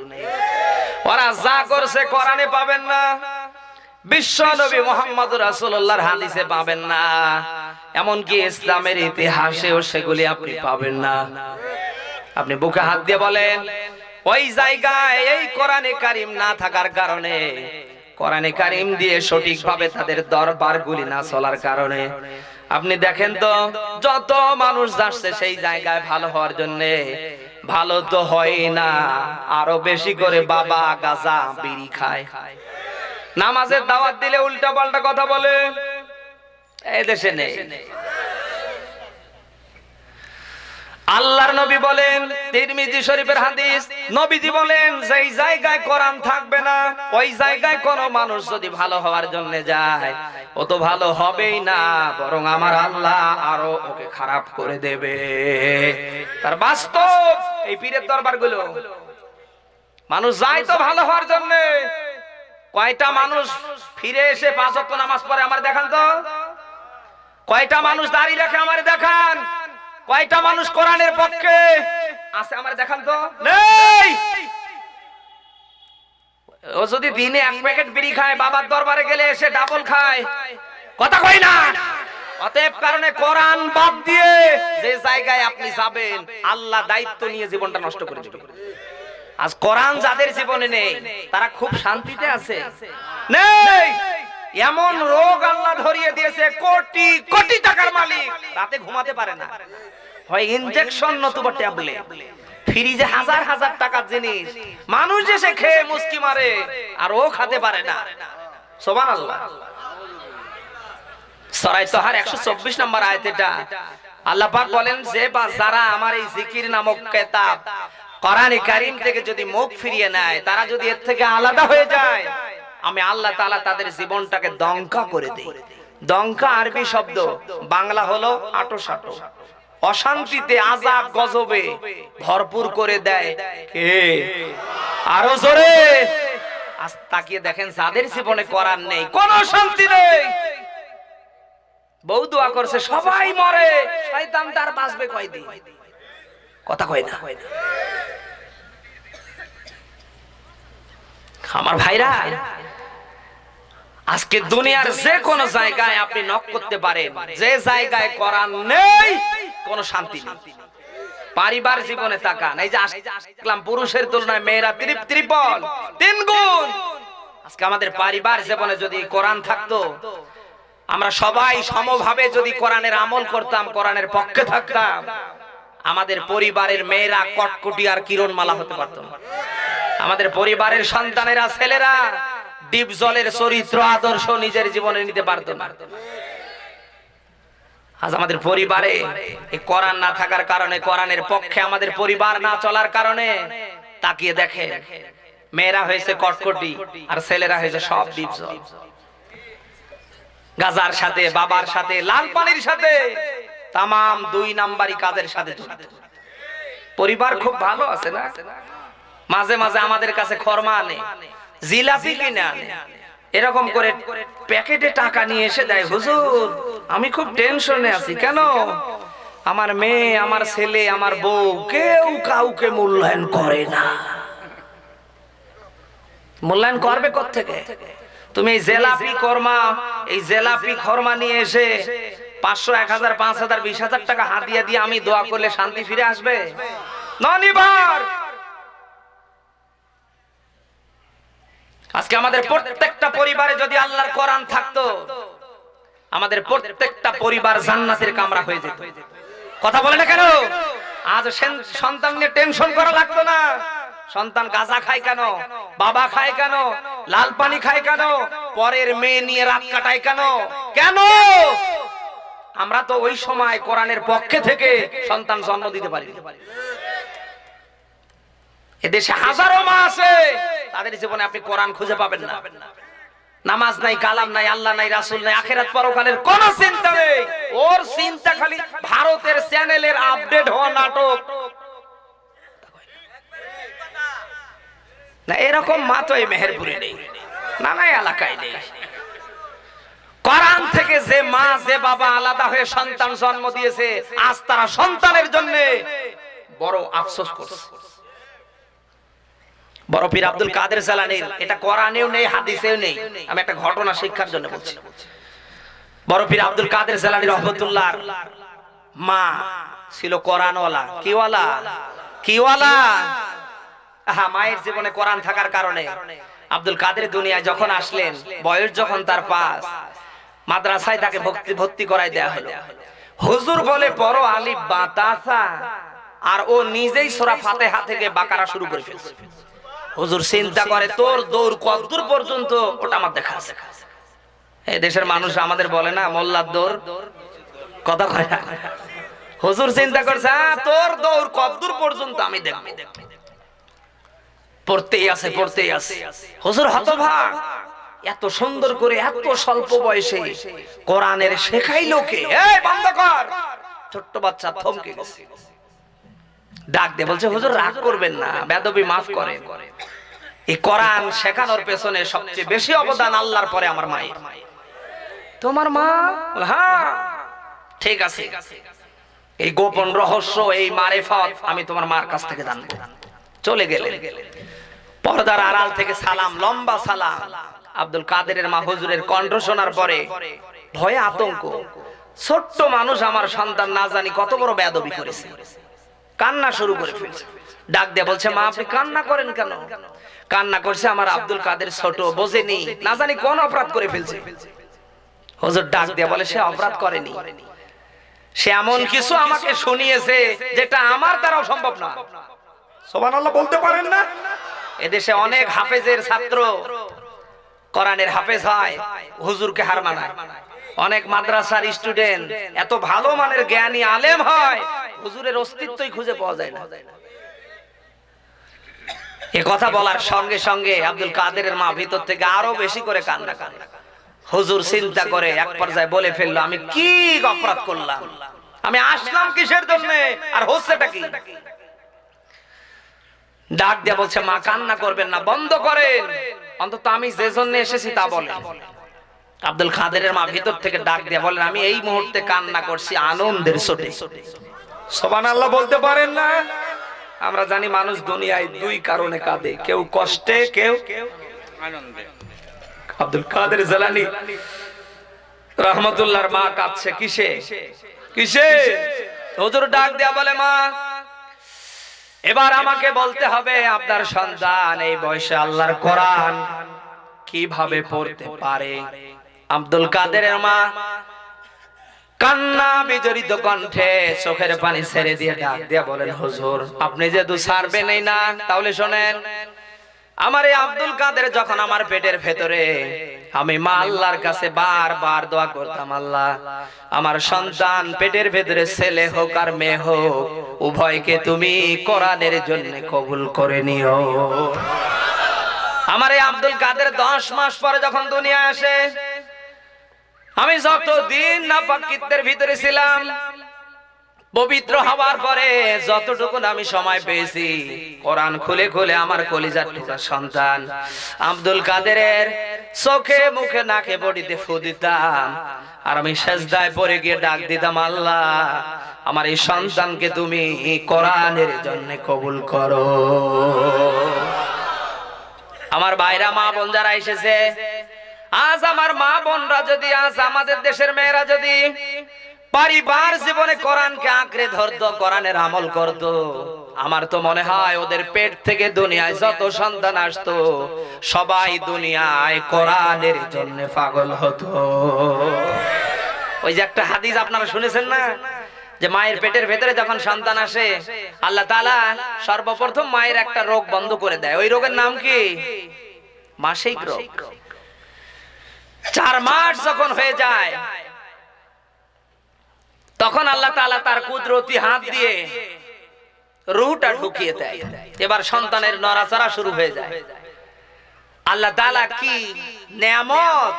ওরা যা করছে কোরআনে পাবেন না, বিশ্ব নবী মুহাম্মদ রাসূলুল্লাহর হাদিসে পাবেন না, এমনকি ইসলামের ইতিহাসেও সেগুলি আপনি পাবেন না। আপনি বুকে হাত দিয়ে বলেন, ওই জায়গায় এই কোরআনে কারীম না থাকার কারণে, কোরআনে কারীম দিয়ে সঠিকভাবে তাদের দরবারগুলি না চলার কারণে আপনি দেখেন তো যত মানুষ যাচ্ছে সেই জায়গায় ভালো হওয়ার জন্য, ভালো তো হয় না, আরো বেশি করে বাবা গাঁজা বিড়ি খায়। নামাজের দাওয়াত দিলে উল্টা পাল্টা কথা বলে, এই দেশে নেই। আল্লাহর নবী বলেন, তিরমিজি শরীফের হাদিস, নবীজি বলেন যেই জায়গায় কোরআন থাকবে না ওই জায়গায় কোন মানুষ যদি ভালো হওয়ার জন্য যায় ও তো ভালো হবেই না, বরং আমার আল্লাহ আরো ওকে খারাপ করে দেবে। তার বাস্তব এই পীরের দরবারগুলো মানুষ যায় তো ভালো হওয়ার জন্য, কয়টা মানুষ ফিরে এসে 5 ওয়াক্ত নামাজ পড়ে আমার দেখান তো? কয়টা মানুষ দাঁড়িয়ে রাখে আমার দেখান? কয়টা মানুষ কোরআনের পক্ষে আছে আমার দেখান তো? নেই। ও যদি দিনে 1 প্যাকেট বিড়ি খায়, বাবার দরবারে গেলে এসে ডাবল খায়, কথা কই না। অতএব কারণে কোরআন বাদ দিয়ে যে জায়গায় আপনি যাবেন আল্লাহ দায়িত্ব নিয়ে জীবনটা নষ্ট করে দিবেন। আজ কোরআন যাদের জীবনে নেই তারা খুব শান্তিতে আছে? নেই। এমন রোগ আল্লাহ ধরিয়ে দিয়েছে, কোটি কোটি টাকার মালিক রাতে ঘুমাতে পারে না, হয় ইনজেকশন নতুবা ট্যাবলেট, ফ্রিজে হাজার হাজার টাকার জিনিস মানুষ এসে খেয়ে মুস্কি মারে আর ও খেতে পারে না। সুবহানাল্লাহ। সূরা তাহার 124 নম্বর আয়াত এটা আল্লাহ পাক বলেন যে যারা আমার এই জিকির নামক কিতাব কোরআনে কারীম থেকে যদি মুখ ফিরিয়ে নেয়, তারা যদি এর থেকে আলাদা হয়ে যায়, আমি আল্লাহ তাআলা তাদের জীবনটাকে দঙ্কা করে দেই। দঙ্কা আরবি শব্দ, বাংলা হলো আটোসাটো, অশান্তিতে আযাব গজবে ভরপুর করে দেয় কে? আরো জোরে। আজ তাকিয়ে দেখেন যাদের জীবনে কোরআন নেই, কোনো শান্তি নেই। বউ দোয়া করছে সবাই মরে, শয়তান তার বাঁচবে কয়দিন, কথা কয় না। আমার ভাইরা, আজকে দুনিয়ার যে কোনো জায়গায় আপনি নক করতে পারেন, যে জায়গায় কোরআন নেই কোনো শান্তি নেই। পরিবার জীবনে তাকান, এই যে আসলাম পুরুষের তুলনায় মেয়েরা ত্রিপল 3 গুণ। আজকে আমাদের পরিবার জীবনে যদি কোরআন থাকতো, আমরা সবাই সমভাবে যদি কোরআনের আমল করতাম, কোরআনের পক্ষে থাকতাম, আমাদের পরিবারের মেয়েরা কটকটি আর কিরণমালা হতে পারত না। আমাদের পরিবারের সন্তানেরা, ছেলেরা ডিপ জলের চরিত্র আদর্শ নিজের জীবনে নিতে পারত না। আজ আমাদের পরিবারে এই কোরআন না থাকার কারণে, কোরআনের পক্ষে আমাদের পরিবার না চলার কারণে তাকিয়ে দেখে মেয়েরা হয়েছে কটকটি আর ছেলেরা হয়েছে সব ডিপ জল, গাজার সাথে, বাবার সাথে, লাল পানির সাথে, তামাম 2 নাম্বারি কাজের সাথে জড়িত। পরিবার খুব ভালো আছে না? মাঝে মাঝে আমাদের কাছে খরমা আনে, জিলাপি কিনে আনে, এরকম করে প্যাকেটে টাকা নিয়ে এসে দেয়। হুজুর আমি খুব টেনশনে আছি, কেন? আমার মেয়ে, আমার ছেলে, আমার বউ কেউ কাউকে মূল্যায়ন করে না। মূল্যায়ন করবে কোত্থেকে? তুমি এই জিলাপি কর্মা, এই জিলাপি খরমা নিয়ে এসে 500, 1000, 5000, 20,000 টাকা হাদিয়া দিয়ে আমি দোয়া করলে শান্তি ফিরে আসবে? ননিবার। আজকে আমাদের প্রত্যেকটা পরিবারে যদি আল্লাহর কোরআন থাকতো, আমাদের প্রত্যেকটা পরিবার জান্নাতের কামরা হয়ে যেত। কথা বলে না কেন? আজ সন্তান নিয়ে টেনশন করা লাগতো না। সন্তান গাঁজা খায় কেন, বাবা খায় কেন, লাল পানি খায় কেন, পরের মেয়ে নিয়ে রাত কাটায় কেন? কেন? আমরা তো ওই সময় কোরআনের পক্ষে থেকে সন্তান জন্ম দিতে পারি। এদেশে হাজারো মা আছে, তাদের জীবনে আপনি কোরআন খুঁজে পাবেন না। নামাজ নাই, কালাম নাই, আল্লাহ নাই, রাসূল নাই, আখিরাত পরকালের কোন চিন্তা নেই। ওর চিন্তা খালি ভারতের চ্যানেলের আপডেট হওয়া নাটক। না এরকম মা তো এই মেহেরপুরে নেই, নানাই এলাকায় নেই। কোরআন থেকে যে মা যে বাবা আলাদা হয়ে সন্তান জন্ম দিয়েছে, আজ তারা সন্তানের জন্য বড় আফসোস করছে। বড় পীর আব্দুল কাদের জিলানীর এটা কোরআনেও নেই, হাদিসেও নেই। আমি একটা ঘটনা শিক্ষার জন্য বলছি। বড় পীর আব্দুল কাদের জিলানী রহমাতুল্লাহর মা ছিল কোরআনওয়ালা। কিওয়ালা? মায়ের জীবনে কোরআন থাকার কারণে আব্দুল কাদের দুনিয়ায় যখন আসলেন, বয়স যখন তার 5, মাদ্রাসায় তাকে ভর্তি করাই দেয়া হলো। হুজুর বলে পড়ো আলিফ বা তাসা, আর ও নিজেই সূরা ফাতিহা থেকে বাকারা শুরু করে ফেলছে। হুজুর চিন্তা করে তোর দৌড় কতদূর পর্যন্ত, ওটা আমার দেখা আছে। এই দেশের মানুষ আমাদের বলে না মোল্লার দৌড়, কথা কয় না। হুজুর চিন্তা করছে তোর দৌড় কতদূর পর্যন্ত আমি দেখব। পড়তেই আছে। হুজুর হতভাগ, এত সুন্দর করে এত স্বল্প বয়সে কোরআনের শেখাইলো কে? এই বন্ধ কর। ছোট্ট বাচ্চা থমকে গেছে, ডাক দিয়ে বলছে হুজুর রাগ করবেন না, বেদবি মাফ করেন। এই কোরআন শেখানোর পেছনে সবচেয়ে বেশি অবদান আল্লাহর পরে আমার মায়ের। তোমার মা? হ্যাঁ ঠিক আছে, এই গোপন রহস্য, এই মারেফত আমি তোমার মার কাছ থেকে জানবো। চলে গেলেন। পর্দার আড়াল থেকে সালাম, লম্বা সালাম। আব্দুল কাদেরের মা হুজুরের কণ্ঠ শোনার পরে ভয়ে আতঙ্ক। ছোট্ট মানুষ আমার সন্তান না জানি কত বড় বেয়াদবি করেছে, কান্না শুরু করে ফেলছে। ডাক দিয়ে বলছে মা আপনি কান্না করেন কেন? কান্না করছে আমার আব্দুল কাদের ছোট, বোঝেনি, না জানি কোন অপরাধ করে ফেলছে। হুজুর ডাক দিয়ে বলে সে অপরাধ করেনি, সে এমন কিছু আমাকে শুনিয়েছে যেটা আমার দ্বারাও সম্ভব না। সুবহানাল্লাহ বলতে পারেন না? এদেশে অনেক হাফেজের ছাত্র কোরআনের হাফেজ হয়, হুজুরকে হার মানায়। অনেক মাদ্রাসার স্টুডেন্ট এত ভালো মানের জ্ঞানী আলেম হয়, হুজুরের অস্তিত্বই খুঁজে পাওয়া যায় না। এ কথা বলার সঙ্গে সঙ্গে আব্দুল কাদেরের মা ভিতর থেকে আরো বেশি করে কান্না করে। হুজুর চিন্তা করে এক পর্যায়ে বলে ফেললো আমি কি অপরাধ করলাম, আমি আসলাম কিসের জন্য, আর হচ্ছেটা কি? ডাক দিয়ে বলছে মা কান্না করবেন না, বন্ধ করেন, অন্তত আমি যে জন্য এসেছি তা বলেন। আব্দুল কাদেরের মা ভিতর থেকে ডাক দিয়ে বলেন আমি এই মুহূর্তে কান্না করছি আনন্দের চোটে। সুবহানাল্লাহ বলতে পারেন না? আমরা জানি মানুষ দুনিয়ায় দুই কারণে কাঁদে, কেউ কষ্টে, কেউ আনন্দে। আব্দুল কাদের জিলানী রহমাতুল্লাহর মা কাঁদছে কিসে? হুজুর ডাক দেয়া বলে মা এবার আমাকে বলতে হবে আপনার সন্তান এই বয়সে আল্লাহর কোরআন কিভাবে পড়তে পারে। আব্দুল কাদেরের মা কান্না বিজড়িত কণ্ঠে চোখের পানি ছেড়ে দিয়ে ডাক দিয়া বলেন হুজুর আপনি যেহেতু ছাড়বেনই না, তাহলে শোনেন, আমার এই আব্দুল কাদের যখন আমার পেটের ভেতরে, আমি মা আল্লাহর কাছে বারবার দোয়া করতাম, আল্লাহ আমার সন্তান পেটের ভেতরে ছেলে হোক আর মেয়ে হোক উভয়কে তুমি কোরআনের জন্য কবুল করে নিও। আমার এই আব্দুল কাদের 10 মাস পরে যখন দুনিয়া আসে, আমি যতদিন নাপাকিত্বের ভিতরে ছিলাম, পবিত্র হওয়ার পরে যতটুকু আমি সময় পেয়েছি কোরআন খুলে খুলে আমার কলিজার টুকরা সন্তান আব্দুল কাদেরের চোখে মুখে নাকে বডিতে ফু দিতাম, আর আমি সেজদায় পড়ে গিয়ে ডাক দিতাম, আল্লাহ আমার এই সন্তানকে তুমি কোরআনের জন্য কবুল করো। আমার ভাইরা মা বোন যারা এসেছে, আজ আমার মা বোনরা যদি, আজ আমাদের দেশের মেয়েরা যদি পরিবার জীবনে কোরআনকে আঁকড়ে ধরতো, কোরআনের আমল করত, আমার তো মনে হয় ওদের পেট থেকে দুনিয়ায় যত সন্তান আসতো সবাই দুনিয়ায় কোরআনের জন্য পাগল হতো। ওই যে একটা হাদিস আপনারা শুনেছেন না, যে মায়ের পেটের ভেতরে যখন সন্তান আসে আল্লাহ তাআলা সর্বপ্রথম মায়ের একটা রোগ বন্ধ করে দেয়। ওই রোগের নাম কি? মাসিক রোগ। 4 মাস যখন হয়ে যায় তখন আল্লাহ তাআলা তার কুদরতি হাত দিয়ে রূহটা ঢুকিয়ে দেয়, এবার সন্তানের নড়াচড়া শুরু হয়ে যায়। আল্লাহ তাআলা কি নেয়ামত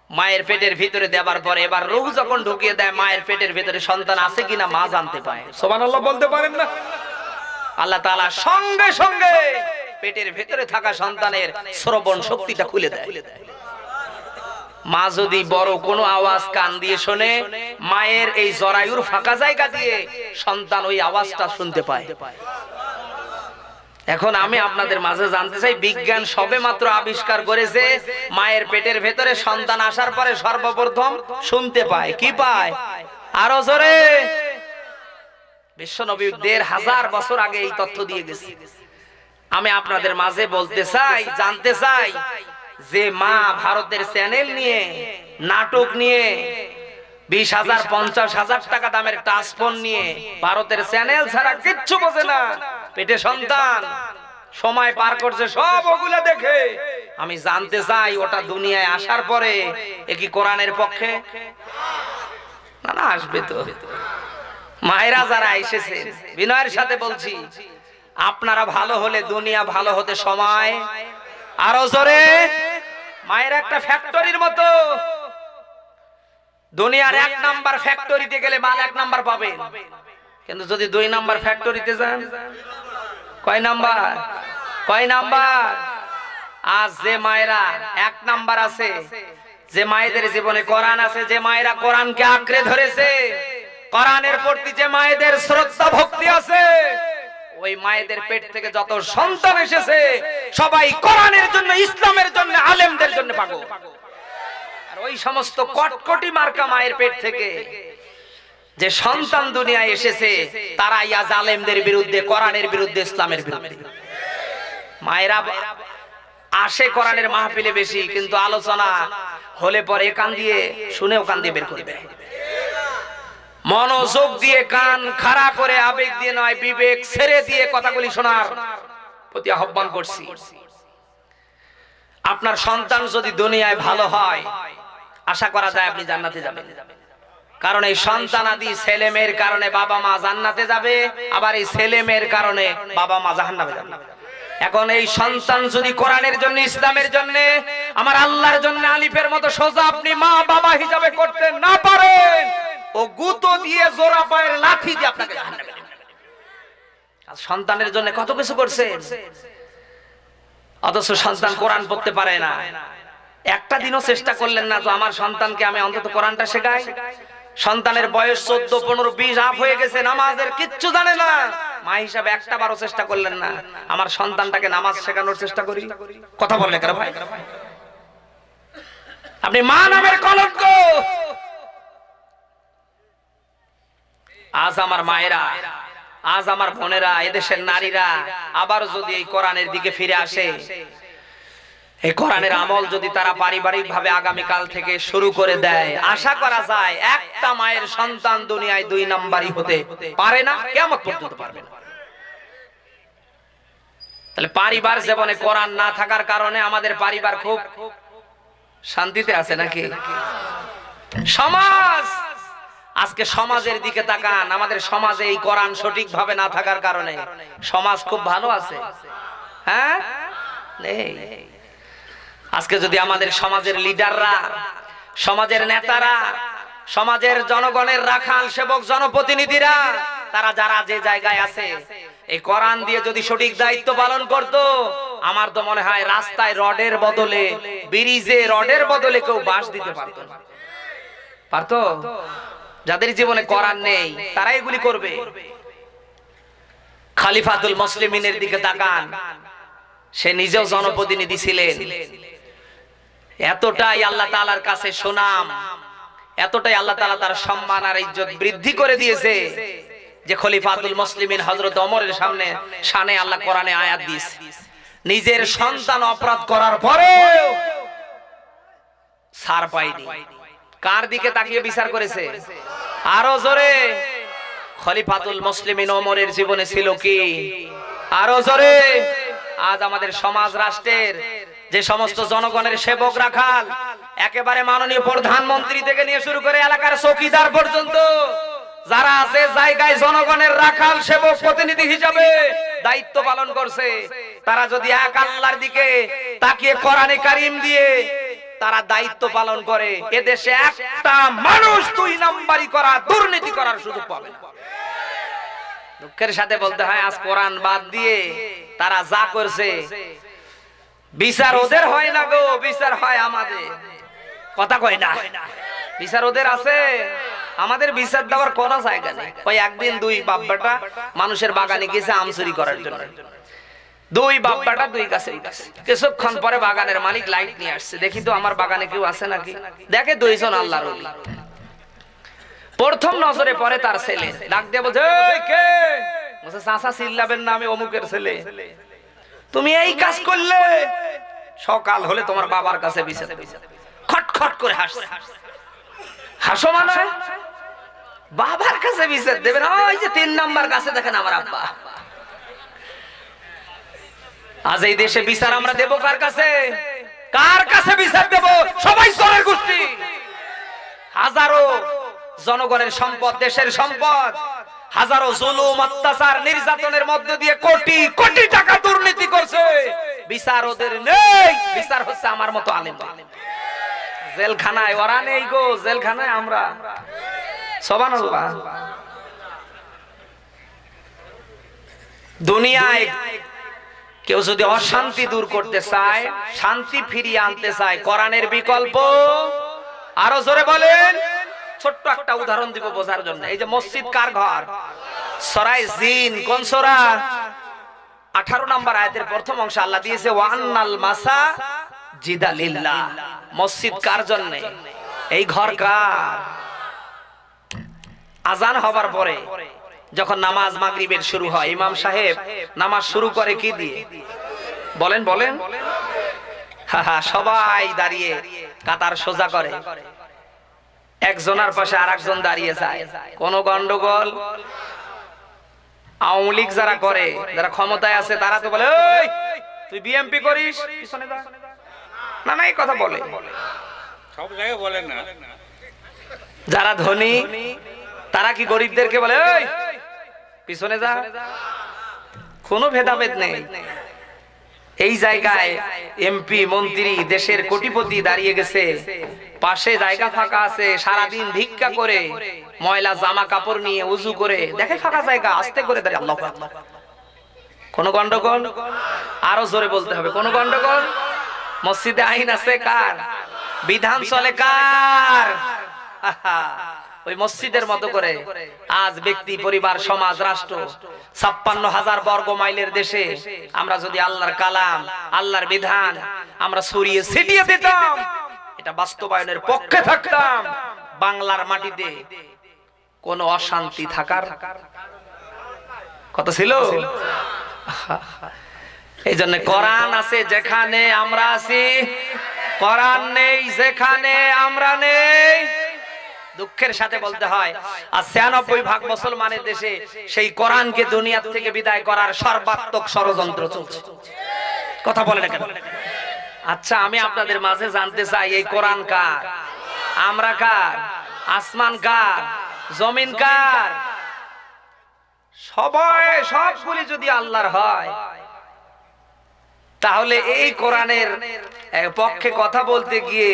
মায়ের পেটের ভিতরে দেবার পরে এবার রূহ যখন ঢুকিয়ে দেয়, মায়ের পেটের ভিতরে সন্তান আছে কিনা মা জানতে পায়। সুবহানাল্লাহ বলতে পারেন না? আল্লাহ তাআলা সঙ্গে সঙ্গে পেটের ভেতরে থাকা সন্তানের শ্রবণ শক্তিটা খুলে দেয়। মা যদি বড় কোনো আওয়াজ কান দিয়ে শোনে, মায়ের এই জরায়ুর ফাঁকা জায়গা দিয়ে সন্তান ওই আওয়াজটা শুনতে পায়। এখন আমি আপনাদের মাঝে জানতে চাই, বিজ্ঞান সবে মাত্র আবিষ্কার করেছে মায়ের পেটের ভেতরে সন্তান আসার পরে সর্বপ্রথম শুনতে পায়। কি পায়? আরো জোরে। বিশ্বনবী ১৫০০ বছর আগে এই তথ্য দিয়ে গেছে। আমি আপনাদের মাঝে বলতে চাই, জানতে চাই যে মা ভারতের চ্যানেল নিয়ে, নাটক নিয়ে ২০,০০০ ৫০,০০০ টাকা দামের টাচফোন নিয়ে ভারতের চ্যানেল ছাড়া কিচ্ছু বোঝে না, পেটে সন্তান সময় পার করছে সব ওগুলা দেখে। আমি জানতে চাই ওটা দুনিয়ায় আসার পরে এ কি কোরআনের পক্ষে? না না, আসবে তো। মায়েরা যারা এসেছে, বিনয়ের সাথে বলছি, আপনারা ভালো হলে দুনিয়া ভালো হতে সময়। আরো জোরে। মায়ের একটা ফ্যাক্টরির মতো। দুনিয়ার ১ নাম্বার ফ্যাক্টরিতে গেলে মাল ১ নাম্বার পাবেন, কিন্তু যদি ২ নাম্বার ফ্যাক্টরিতে যান, কয় নাম্বার? কয় নাম্বার? আজ যে মায়েরা ১ নাম্বার আছে, যে মায়েদের জীবনে কোরআন আছে, যে মায়েরা কোরআনকে আঁকড়ে ধরেছে, কোরআনের প্রতি যে মায়েদের শ্রদ্ধা ভক্তি আছে, ওই মায়েদের পেট থেকে যত সন্তান এসেছে সবাই কোরআনের জন্য, ইসলামের জন্য, আলেমদের জন্য পাগল। আর ওই সমস্ত কটকটি মার্কা মায়ের পেট থেকে যে সন্তান দুনিয়ায় এসেছে তারা ইয়া জালেমদের বিরুদ্ধে, কোরআনের বিরুদ্ধে, ইসলামের বিরুদ্ধে। মায়েরা আসে কোরআনের মাহফিলে বেশি, কিন্তু আলোচনা হলে পরে কান দিয়ে শুনেও কান দিয়ে বের করে দেয়। মনোযোগ দিয়ে কান খাড়া করে, আবেগ দিয়ে নয়, বিবেক ছেড়ে দিয়ে কথাগুলি শোনার প্রতি আহ্বান করছি। আপনার সন্তান যদি দুনিয়ায় ভালো হয়, আশা করা যায় আপনি জান্নাতে যাবেন। কারণ এই সন্তানাদি ছেলে মেয়ের কারণে বাবা মা জান্নাতে যাবে, আবার এই ছেলে মেয়ের কারণে বাবা মা জাহান্নামে যাবে। এখন এই সন্তান যদি কোরআনের জন্য, ইসলামের জন্য, আমার আল্লাহর জন্য আলিফের মতো সোজা আপনি মা বাবা হিসাবে করতে না পারেন, ও গুতো দিয়ে, জোড়া পায়ের লাঠি দিয়ে আপনাকে জাহান্নামে নেবে। আর সন্তানের জন্য কত কিছু করছে, অথচ সন্তান কোরআন পড়তে পারে না। একটা দিনও চেষ্টা করলেন না তো আমার সন্তানকে আমি অন্তত কোরআনটা শেখাই। সন্তানের বয়স 14, 15, 20 আপ হয়ে গেছে, নামাজের কিচ্ছু জানে না, মা হিসাবে একটা বারও চেষ্টা করলেন না আমার সন্তানটাকে নামাজ শেখানোর চেষ্টা করি। কথা বললে কেন ভাই? আপনি মা নামের কলঙ্ক। আজ আমার মায়েরা, আজ আমার বোনেরা, এদেশের নারীরা আবার যদি এই কোরআনের দিকে ফিরে আসে, এই কোরআনের আমল যদি তারা পারিবারিক ভাবে আগামীকাল থেকে শুরু করে দেয়, আশা করা যায় একটা মায়ের সন্তান দুনিয়ায় 2 নাম্বারই হতে পারে না, কিয়ামত পর্যন্ত পারবে না। তাহলে পরিবার জীবনে কোরআন না থাকার কারণে আমাদের পরিবার খুব শান্তিতে আছে নাকি? সমাজ, আজকে সমাজের দিকে তাকান, আমাদের সমাজে এই কোরআন সঠিকভাবে না থাকার কারণে সমাজ খুব ভালো আছে? হ্যাঁ, নেই। আজকে যদি আমাদের সমাজের লিডাররা, সমাজের নেতারা, সমাজের জনগণের রাখাল সেবক, জনপ্রতিনিধিরা, তারা যারা যে জায়গায় আছে এই কোরআন দিয়ে যদি সঠিক দায়িত্ব পালন করত, আমার তো মনে হয় রাস্তায় রডের বদলে, ব্রিজে রডের বদলে কেউ বাঁশ দিতে পারত না। পারতো? যাদের জীবনে কোরআন নেই তারা এগুলি করবে। খলিফাতুল মুসলিমিনের দিকে তাকান, সে নিজেও জনপ্রতিনিধি ছিলেন। এতটাই আল্লাহ তাআলার কাছে সুনাম, এতটাই আল্লাহ তাআলা তার সম্মান আর ইজ্জত বৃদ্ধি করে দিয়েছে যে খলিফাতুল মুসলিমিন হযরত ওমরের সামনে শানে আল্লাহ কোরআনে আয়াত দিয়েছে, নিজের সন্তান অপরাধ করার পরেও ছাড় পায়নি। কার দিকে তাকিয়ে বিচার করেছে? আরো জোরে। খলিফাতুল মুসলিমিন ওমরের জীবনে ছিল কি? আরো জোরে। আজ আমাদের সমাজ রাষ্ট্রের যে সমস্ত জনগণের সেবক রাখাল, একেবারে মাননীয় প্রধানমন্ত্রী থেকে নিয়ে শুরু করে এলাকার চৌকিদার পর্যন্ত যারা আছে জায়গায় জনগণের রাখাল সেবক প্রতিনিধি হিসাবে দায়িত্ব পালন করছে, তারা যদি এক আল্লাহর দিকে তাকিয়ে কোরআনে কারীম দিয়ে তারা দায়িত্ব পালন করে, এদেশে একটা মানুষ 2 নাম্বারি করা, দুর্নীতি করার সুযোগ পাবে না। দুঃখের সাথে বলতে হয় আজ কোরআন বাদ দিয়ে তারা যা করছে বিচার ওদের হয় না গো, বিচার হয় আমাদের। কথা কয় না, বিচার ওদের আছে, আমাদের বিচার দেওয়ার কোনো জায়গা নেই। ওই একদিন দুই বাপ বেটা মানুষের বাগানে গেছে আম চুরি করার জন্য। দুই বাপ বেটা দুই গাছে উঠেছে। কিছুক্ষণ পরে বাগানের মালিক লাইট নিয়ে আসছে, দেখি তো আমার বাগানে কেউ আছে নাকি। দেখে দুইজন আল্লাহর ওলি। প্রথম নজরে পরে তার ছেলে, ডাক দিয়ে বলছে, এই কে? বলছে, চাচা চিল্লাবেন না, আমি অমুকের ছেলে। তুমি এই কাজ করলে? সকাল হলে তোমার বাবার কাছে বিচার দেবে। খটখট করে হাসছে। হাসো মানে? বাবার কাছে বিচার দেবে না? ওই যে 3 নাম্বার কাছে দেখেন আমার আব্বা। আজ এই দেশে বিচার আমরা দেব কার কাছে? কার কাছে বিচার দেব? সবাই চোরের গোষ্ঠী। হাজারো জনগণের সম্পদ, দেশের সম্পদ, হাজারো জুলুম অত্যাচার নির্যাতনের মধ্য দিয়ে কোটি কোটি টাকা দুর্নীতি করছে। বিচার ওদের নেই, বিচার হচ্ছে আমার মতো আলেম। জেলখানায় ওরা নেই গো, জেলখানায় আমরা। সুবহানাল্লাহ। দুনিয়ায় কেউ যদি অশান্তি দূর করতে চায়, শান্তি ফিরিয়ে আনতে চায়, কোরআনের বিকল্প আরো জোরে বলেন। ছোট্ট একটা উদাহরণ দিব বোঝার জন্য। এই যে মসজিদ কার ঘর? সূরা জিন। কোন সূরা? 18 নম্বর আয়াতের প্রথম অংশ আল্লাহ দিয়েছে, ওয়ান্নাল মাসাজিদা লিল্লাহ। মসজিদ কার জন্য? এই ঘর কার? আজান হবার পরে যখন নামাজ মাগরিবের শুরু হয়, ইমাম সাহেব নামাজ শুরু করে কি দিয়ে? বলেন বলেন। সবাই দাঁড়িয়ে কাতার সোজা করে, একজনের পাশে আরেকজন দাঁড়িয়ে যায়। কোন গন্ডগোল? আওয়ামী লীগ যারা করে, যারা ক্ষমতায় আছে, তারা তো বলে, এই তুই বিএমপি করিস, পিছনে যা। না না, এই কথা বলে, সব জায়গায় বলেন না। যারা ধনী তারা কি গরিবদেরকে বলে, এই পিছনে যা? কোনো ভেদাভেদ নেই। এই জায়গায় এমপি মন্ত্রী দেশের কোটিপতি দাঁড়িয়ে গেছে, পাশে জায়গা ফাঁকা আছে, সারাদিন ভিক্ষা করে ময়লা জামা কাপড় নিয়ে উজু করে দেখে ফাঁকা জায়গা, আস্তে করে দাঁড়িয়ে আল্লাহু আকবার। কোন গন্ডগোল? আরো জোরে বলতে হবে, কোন গন্ডগোল? মসজিদে আইন আছে কার? বিধান চলে কার? ওই মসজিদের মতো করে আজ ব্যক্তি, পরিবার, সমাজ, রাষ্ট্র, 56,000 বর্গ মাইলের দেশে আমরা যদি আল্লাহর কালাম, আল্লাহর বিধান আমরা ছড়িয়ে ছিটিয়ে দিতাম, এটা বাস্তবায়নের পক্ষে থাকতাম, বাংলার মাটিতে কোন অশান্তি থাকার কথা ছিল? এই জন্য কোরআন আছে যেখানে আমরা আছি, কোরআন নেই যেখানে আমরা নেই। দুঃখের সাথে বলতে হয়, আর 96% মুসলমানের দেশে সেই কোরআনকে দুনিয়া থেকে বিদায় করার সর্বাত্মক ষড়যন্ত্র চলছে। কথা বলে না কেন? আচ্ছা, আমি আপনাদের মাঝে জানতে চাই, এই কোরআন কার? আমরা কার? আসমান কার? জমিন কার? সবাই, সবগুলি যদি আল্লাহর হয়, তাহলে এই কোরআনের পক্ষে কথা বলতে গিয়ে,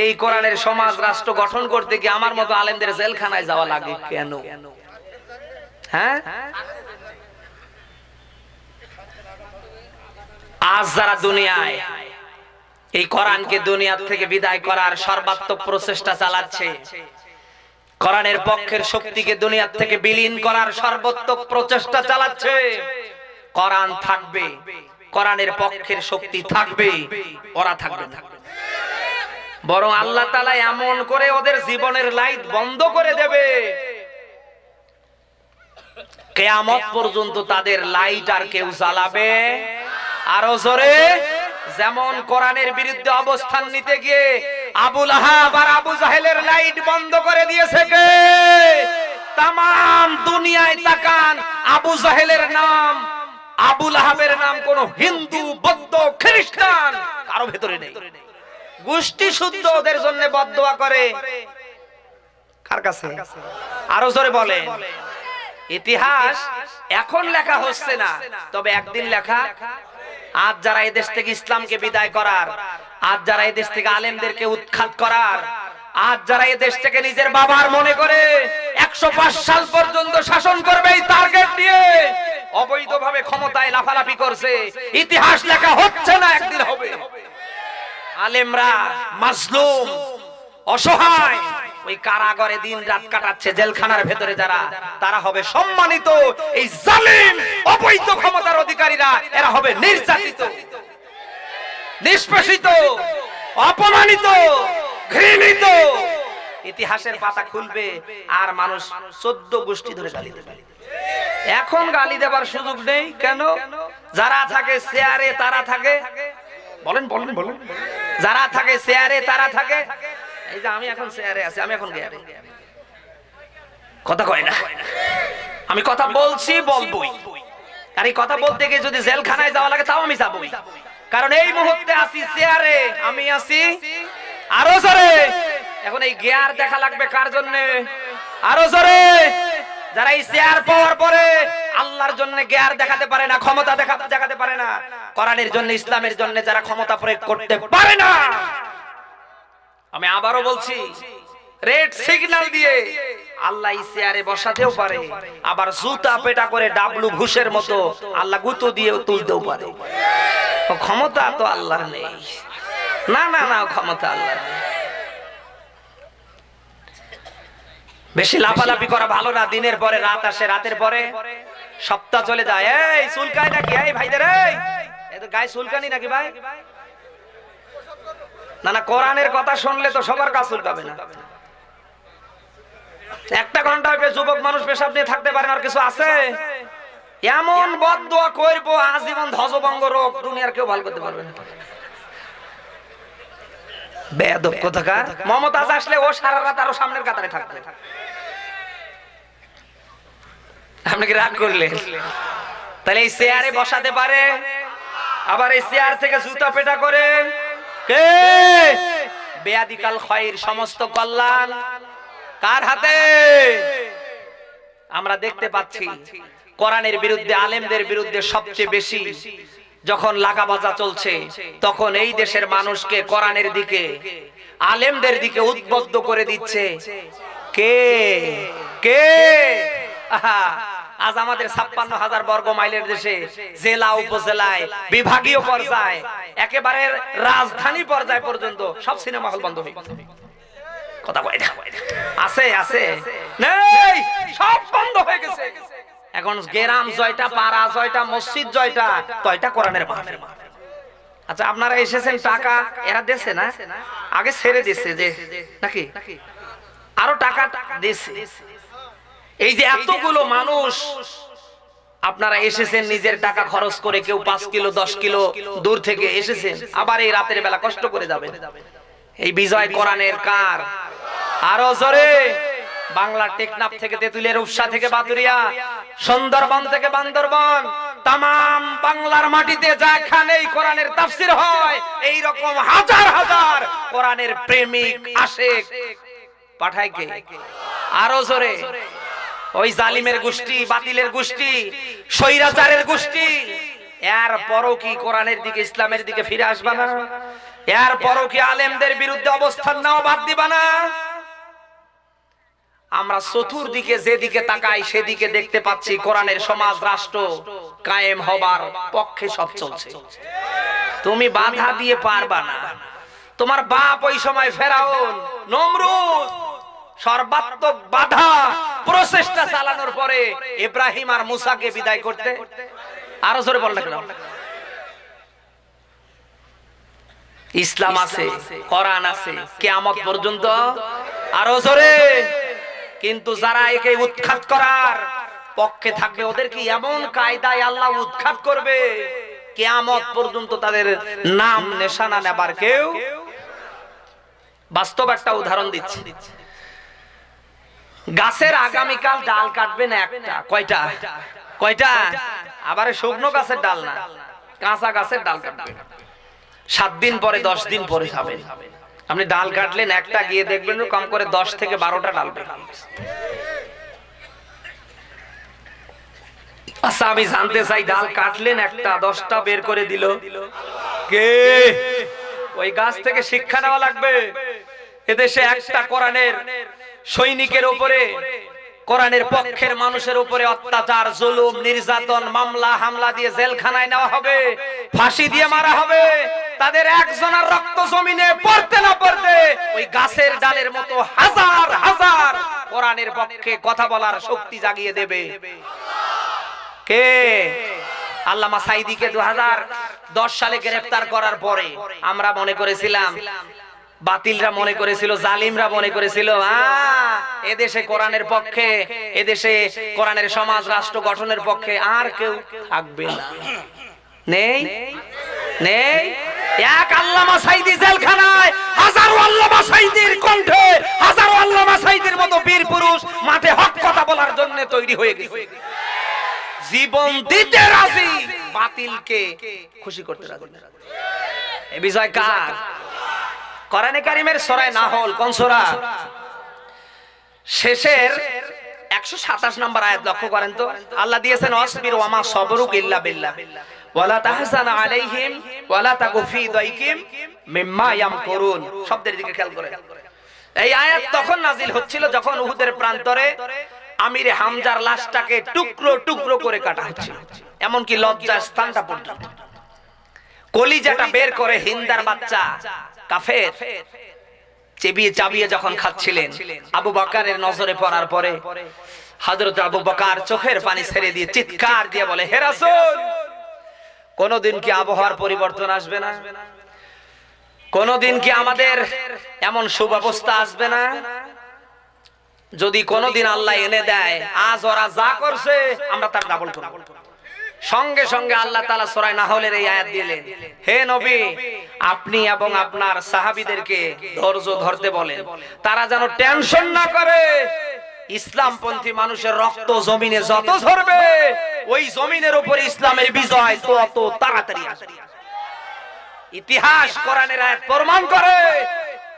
এই কোরআনের সমাজ রাষ্ট্র গঠন করতে গিয়ে আমার মতো আলেমদের জেলখানায় যাওয়া লাগে কেন? হ্যাঁ, আজ যারা দুনিয়ায় এই কোরআনকে দুনিয়া থেকে বিদায় করার সর্বাত্মক প্রচেষ্টা চালাচ্ছে, কোরআনের পক্ষের শক্তিকে দুনিয়া থেকে বিলীন করার সর্বাত্মক প্রচেষ্টা চালাচ্ছে, কোরআন থাকবে, কোরআনের পক্ষের শক্তি থাকবে, ওরা থাকবে না। বরং আল্লাহ তাআলা এমন করে ওদের জীবনের লাইট বন্ধ করে দেবে, কিয়ামত পর্যন্ত তাদের লাইট আর কেউ জ্বালাবে। আরো জোরে, যেমন কোরআনের বিরুদ্ধে অবস্থান নিতে গিয়ে আবু লাহাব আর আবু জাহেলের লাইট বন্ধ করে দিয়েছে কে? তামাম দুনিয়ায় তাকান, আবু জাহেলের নাম, আবু লাহাবের নাম কোন হিন্দু, বৌদ্ধ, খ্রিস্টান কারো ভেতরে নেই। গোষ্ঠী শুদ্ধ ওদের জন্য বদদোয়া করে কার কাছে? আরো জোরে বলেন। ইতিহাস এখন লেখা হচ্ছে না, তবে একদিন লেখা। আজ যারা এই দেশ থেকে ইসলামকে বিদায় করার, আজ যারা এই দেশ থেকে আলেমদেরকে উৎখাত করার, আজ যারা এই দেশ থেকে নিজের বাবার মনে করে 105 সাল পর্যন্ত শাসন করবে এই টার্গেট নিয়ে, অবৈধভাবে ক্ষমতায় লাফালাফি করছে, ইতিহাস লেখা হচ্ছে না, একদিন হবে। আলেমরা মাজলুম, অসহায়, ওই কারাগারে দিন রাত কাটাচ্ছে, জেলখানার ভেতরে যারা, তারা হবে সম্মানিত। এই জালিম অবৈধ ক্ষমতার অধিকারীরা এরা হবে নির্যাতিত, নিষ্পেষিত, অপমানিত, ঘৃণিত। ইতিহাসের পাতা খুলবে আর মানুষ 14 গোষ্ঠী ধরে গালি দেবে। এখন গালি দেবার সুযোগ নেই। কেন? যারা থাকে চেয়ারে তারা থাকে, বলেন বলেন বলেন, যারা থাকে চেয়ারে তারা থাকে। এই যে আমি এখন চেয়ারে আছি, আমি এখন গেয়ারে, কথা কয় না। আমি কথা বলছি, বলবই। আর এই কথা বলতে গিয়ে যদি জেলখানায় যাওয়া লাগে তাও আমি যাবই, কারণ এই মুহূর্তে আছি চেয়ারে, আমি আছি আরো জোরে। এখন এই গিয়ার দেখা লাগবে কার জন্য? আরো জোরে। যারা এই চেয়ার পাওয়ার পরে আল্লাহর জন্য গিয়ার দেখাতে পারে না, ক্ষমতা দেখাতে পারে না, কোরআনের জন্য, ইসলামের জন্য যারা ক্ষমতা প্রয়োগ করতে পারে না, আমি আবারও বলছি, রেড সিগন্যাল দিয়ে আল্লাহ এই চেয়ারে বসাতেও পারে, আবার জুতা পেটা করে ডাবলু ঘুষের মতো আল্লাহ গুঁতো দিয়ে তুলতেও পারে। ক্ষমতা তো আল্লাহর নেই। না না না, ক্ষমতা আল্লাহর নেই। বেশি লাফালাফি করা ভালো না। দিনের পরে রাত আসে, রাতের পরে সপ্তাহ চলে যায়। এই চুলকায় নাকি? এই ভাইদের, এই তো গায়ে চুলকানি নাকি ভাই? না না, কোরআনের কথা শুনলে তো সবার কাজ চুলকাবে না। একটা ঘন্টা যুবক মানুষ পেশাব নিয়ে থাকতে পারে না, আর কিছু আছে? এমন বদদোয়া করবো আজীবন ধ্বজভঙ্গ রোগ, দুনিয়ার কেউ ভালো করতে পারবে না। বেয়াদব কোথাকার। মমতাজ আসলে ও সারা রাত আরো সামনের কাতারে থাকবে। আপনি কি রাগ করলেন? তাহলে এই চেয়ারে বসাতে পারে, আবার এই চেয়ার থেকে জুতা পেটা করে কে? বেয়াদিকাল খায়র, সমস্ত কল্যাণ কার হাতে? আমরা দেখতে পাচ্ছি কোরআনের বিরুদ্ধে, আলেমদের বিরুদ্ধে সবচেয়ে বেশি যখন লাগাবাজা চলছে, তখন এই দেশের মানুষকে কোরআনের দিকে, আলেমদের দিকে উদ্বুদ্ধ করে দিচ্ছে কে? কে? আজ আমাদের 56,000 বর্গ মাইলের দেশে জেলা, উপজেলায়, বিভাগীয় পর্যায়ে, একেবারে রাজধানী পর্যায় পর্যন্ত সব সিনেমা হল বন্ধ হয়ে গেছে। কথা কয় না? আছে আছে নেই, সব বন্ধ হয়ে গেছে। এখন গ্রাম জয়টা, পাড়া জয়টা, মসজিদ জয়টা, তয়টা কোরআনের মাহফিল। আচ্ছা, আপনারা এসেছেন টাকা এরা দেশে না, আগে ছেড়ে দিচ্ছে যে নাকি আরো টাকা দিচ্ছে। এই যে এতগুলো মানুষ আপনারা এসেছেন নিজের টাকা খরচ করে, কেউ 5 কিলো 10 কিলো দূর থেকে এসেছেন, আবার এই রাতের বেলা কষ্ট করে যাবেন। এই বিজয় কোরআনের কার? আরো জোরে। বাংলার টেকনাফ থেকে তেতুলিয়া, রূপসা থেকে বাদুরিয়া, সুন্দরবন থেকে বান্দরবন, তামাম বাংলার মাটিতে যেখানে কোরআনের তাফসীর হয়, এই রকম হাজার হাজার কোরআনের প্রেমিক আশিক পাঠায় কে? আরো জোরে। ওই জালিমের গোষ্ঠী, বাতিলের গোষ্ঠী, স্বৈরাচারের গোষ্ঠী, এর পরও কি কোরআনের দিকে, ইসলামের দিকে ফিরে আসবা না? এর পরও কি আলেমদের বিরুদ্ধে অবস্থান নেওয়া বাদ দিবা না? আমরা চতুর্দিকে যেদিকে তাকাই সেদিকে দেখতে পাচ্ছি কোরআনের সমাজ, রাষ্ট্র কায়েম হবার পক্ষে সব চলছে। তুমি বাধা দিয়ে পারবা না। তোমার বাপ ওই সময় ফেরাউন, নমরুদ, সর্বাত্মক বাধা প্রচেষ্টা চালানোর পরে ইব্রাহিম আর মুসাকে বিদায় করতে, আরো জোরে বল না কেন? ইসলাম আছে, কোরআন আছে, কিয়ামত পর্যন্ত আরো জোরে। কিন্তু যারা একে উৎখাত করার পক্ষে থাকবে, ওদেরকে এমন কায়দায় আল্লাহ উৎখাত করবে, কিয়ামত পর্যন্ত তাদের নাম নিশানা নেবার কেউ। বাস্তব একটা উদাহরণ দিচ্ছি। গাছের আগামীকাল ডাল কাটবেন একটা, কয়টা? কয়টা? আবার শুকনো গাছের ডাল না, কাঁচা গাছের ডাল কাটবেন। 7 দিন পরে, 10 দিন পরে খাবেন। আপনি ডাল কাটলেন একটা, গিয়ে দেখবেন কম করে 10 থেকে 12টা ডাল বের হয়েছে। আচ্ছা, আমি জানতে চাই, ডাল কাটলেন একটা, 10টা বের করে দিল কে? ওই গাছ থেকে শিক্ষা নেওয়া লাগবে। এদেশে একটা কোরআনের সৈনিকের উপরে কোরআনের পক্ষের মানুষের উপরে অত্যাচার, জুলুম, নির্যাতন, মামলা হামলা দিয়ে জেলখানায় নেওয়া হবে, ফাঁসি দিয়ে মারা হবে। তাদের একজনের রক্ত জমিনে পড়তে না পড়তে ওই গাছের ডালের মতো হাজার হাজার কোরআনের পক্ষে কথা বলার শক্তি জাগিয়ে দেবে কে? আল্লামা সাঈদীকে 2010 সালে গ্রেফতার করার পরে আমরা মনে করেছিলাম, বাতিলরা মনে করেছিল, জালিমরা মনে করেছিল এদেশে কোরআনের পক্ষে, এদেশে কোরআনের সমাজ রাষ্ট্র গঠনের পক্ষে আর কেউ থাকবে না। নেই নেই, এক আল্লামা সাঈদী জেলখানায়, হাজারো আল্লামা সাঈদীর কণ্ঠে, হাজারো আল্লামা সাঈদীর মতো বীর পুরুষ মাঠে হক কথা বলার জন্য তৈরি হয়ে গেছে, জীবন দিতে রাজি, বাতিলকে খুশি করতে রাজি। এই বিজয় কার? কোরআনে কারীমের সূরা নাহল, কোন সূরা? শেষের 127 নম্বর আয়াত লক্ষ্য করেন তো। আল্লাহ দিয়েছেন ওয়াসবির ওয়া মা সাবরুক ইল্লা বিল্লাহ ওয়ালা তাহজান আলাইহিম ওয়ালা তাকু ফি দাইকিম মিম্মা ইয়ামকুরুন। শব্দের দিকে খেয়াল করেন। এই আয়াত তখন নাজিল হচ্ছিল যখন উহুদের প্রান্তরে আমির হামজার লাশটাকে টুকরো টুকরো করে কাটা হচ্ছিল, এমনকি লজ্জার স্থানটা পর্যন্ত। কলিজাটা বের করে হিন্দার বাচ্চা কাফের চেবিয়ে চাবিয়ে যখন খাচ্ছিলেন, আবু বকরের নজরে পড়ার পরে হযরত আবু বকর চোখের পানি ছেড়ে দিয়ে চিৎকার দিয়ে বলে, হে রাসূল, কোনদিন কি আবহাওয়ার পরিবর্তন আসবে না? কোনদিন কি আমাদের এমন সুব্যবস্থা আসবে না? যদি কোনদিন আল্লাহ এনে দেয়, আজ ওরা যা করছে আমরা তার ডাবল করব। সঙ্গে সঙ্গে আল্লাহ তাআলা সূরা নাহলের এই আয়াত দিলেন, হে নবী, আপনি এবং আপনার সাহাবীদেরকে ধৈর্য ধরতে বলেন, তারা যেন টেনশন না করে। ইসলামপন্থী মানুষের রক্ত জমিনে যত ঝরবে, ওই জমিনের উপরে ইসলামের বিজয় তত তাড়াতাড়ি আসবে। ইতিহাস কোরআনের আয়াত প্রমাণ করে,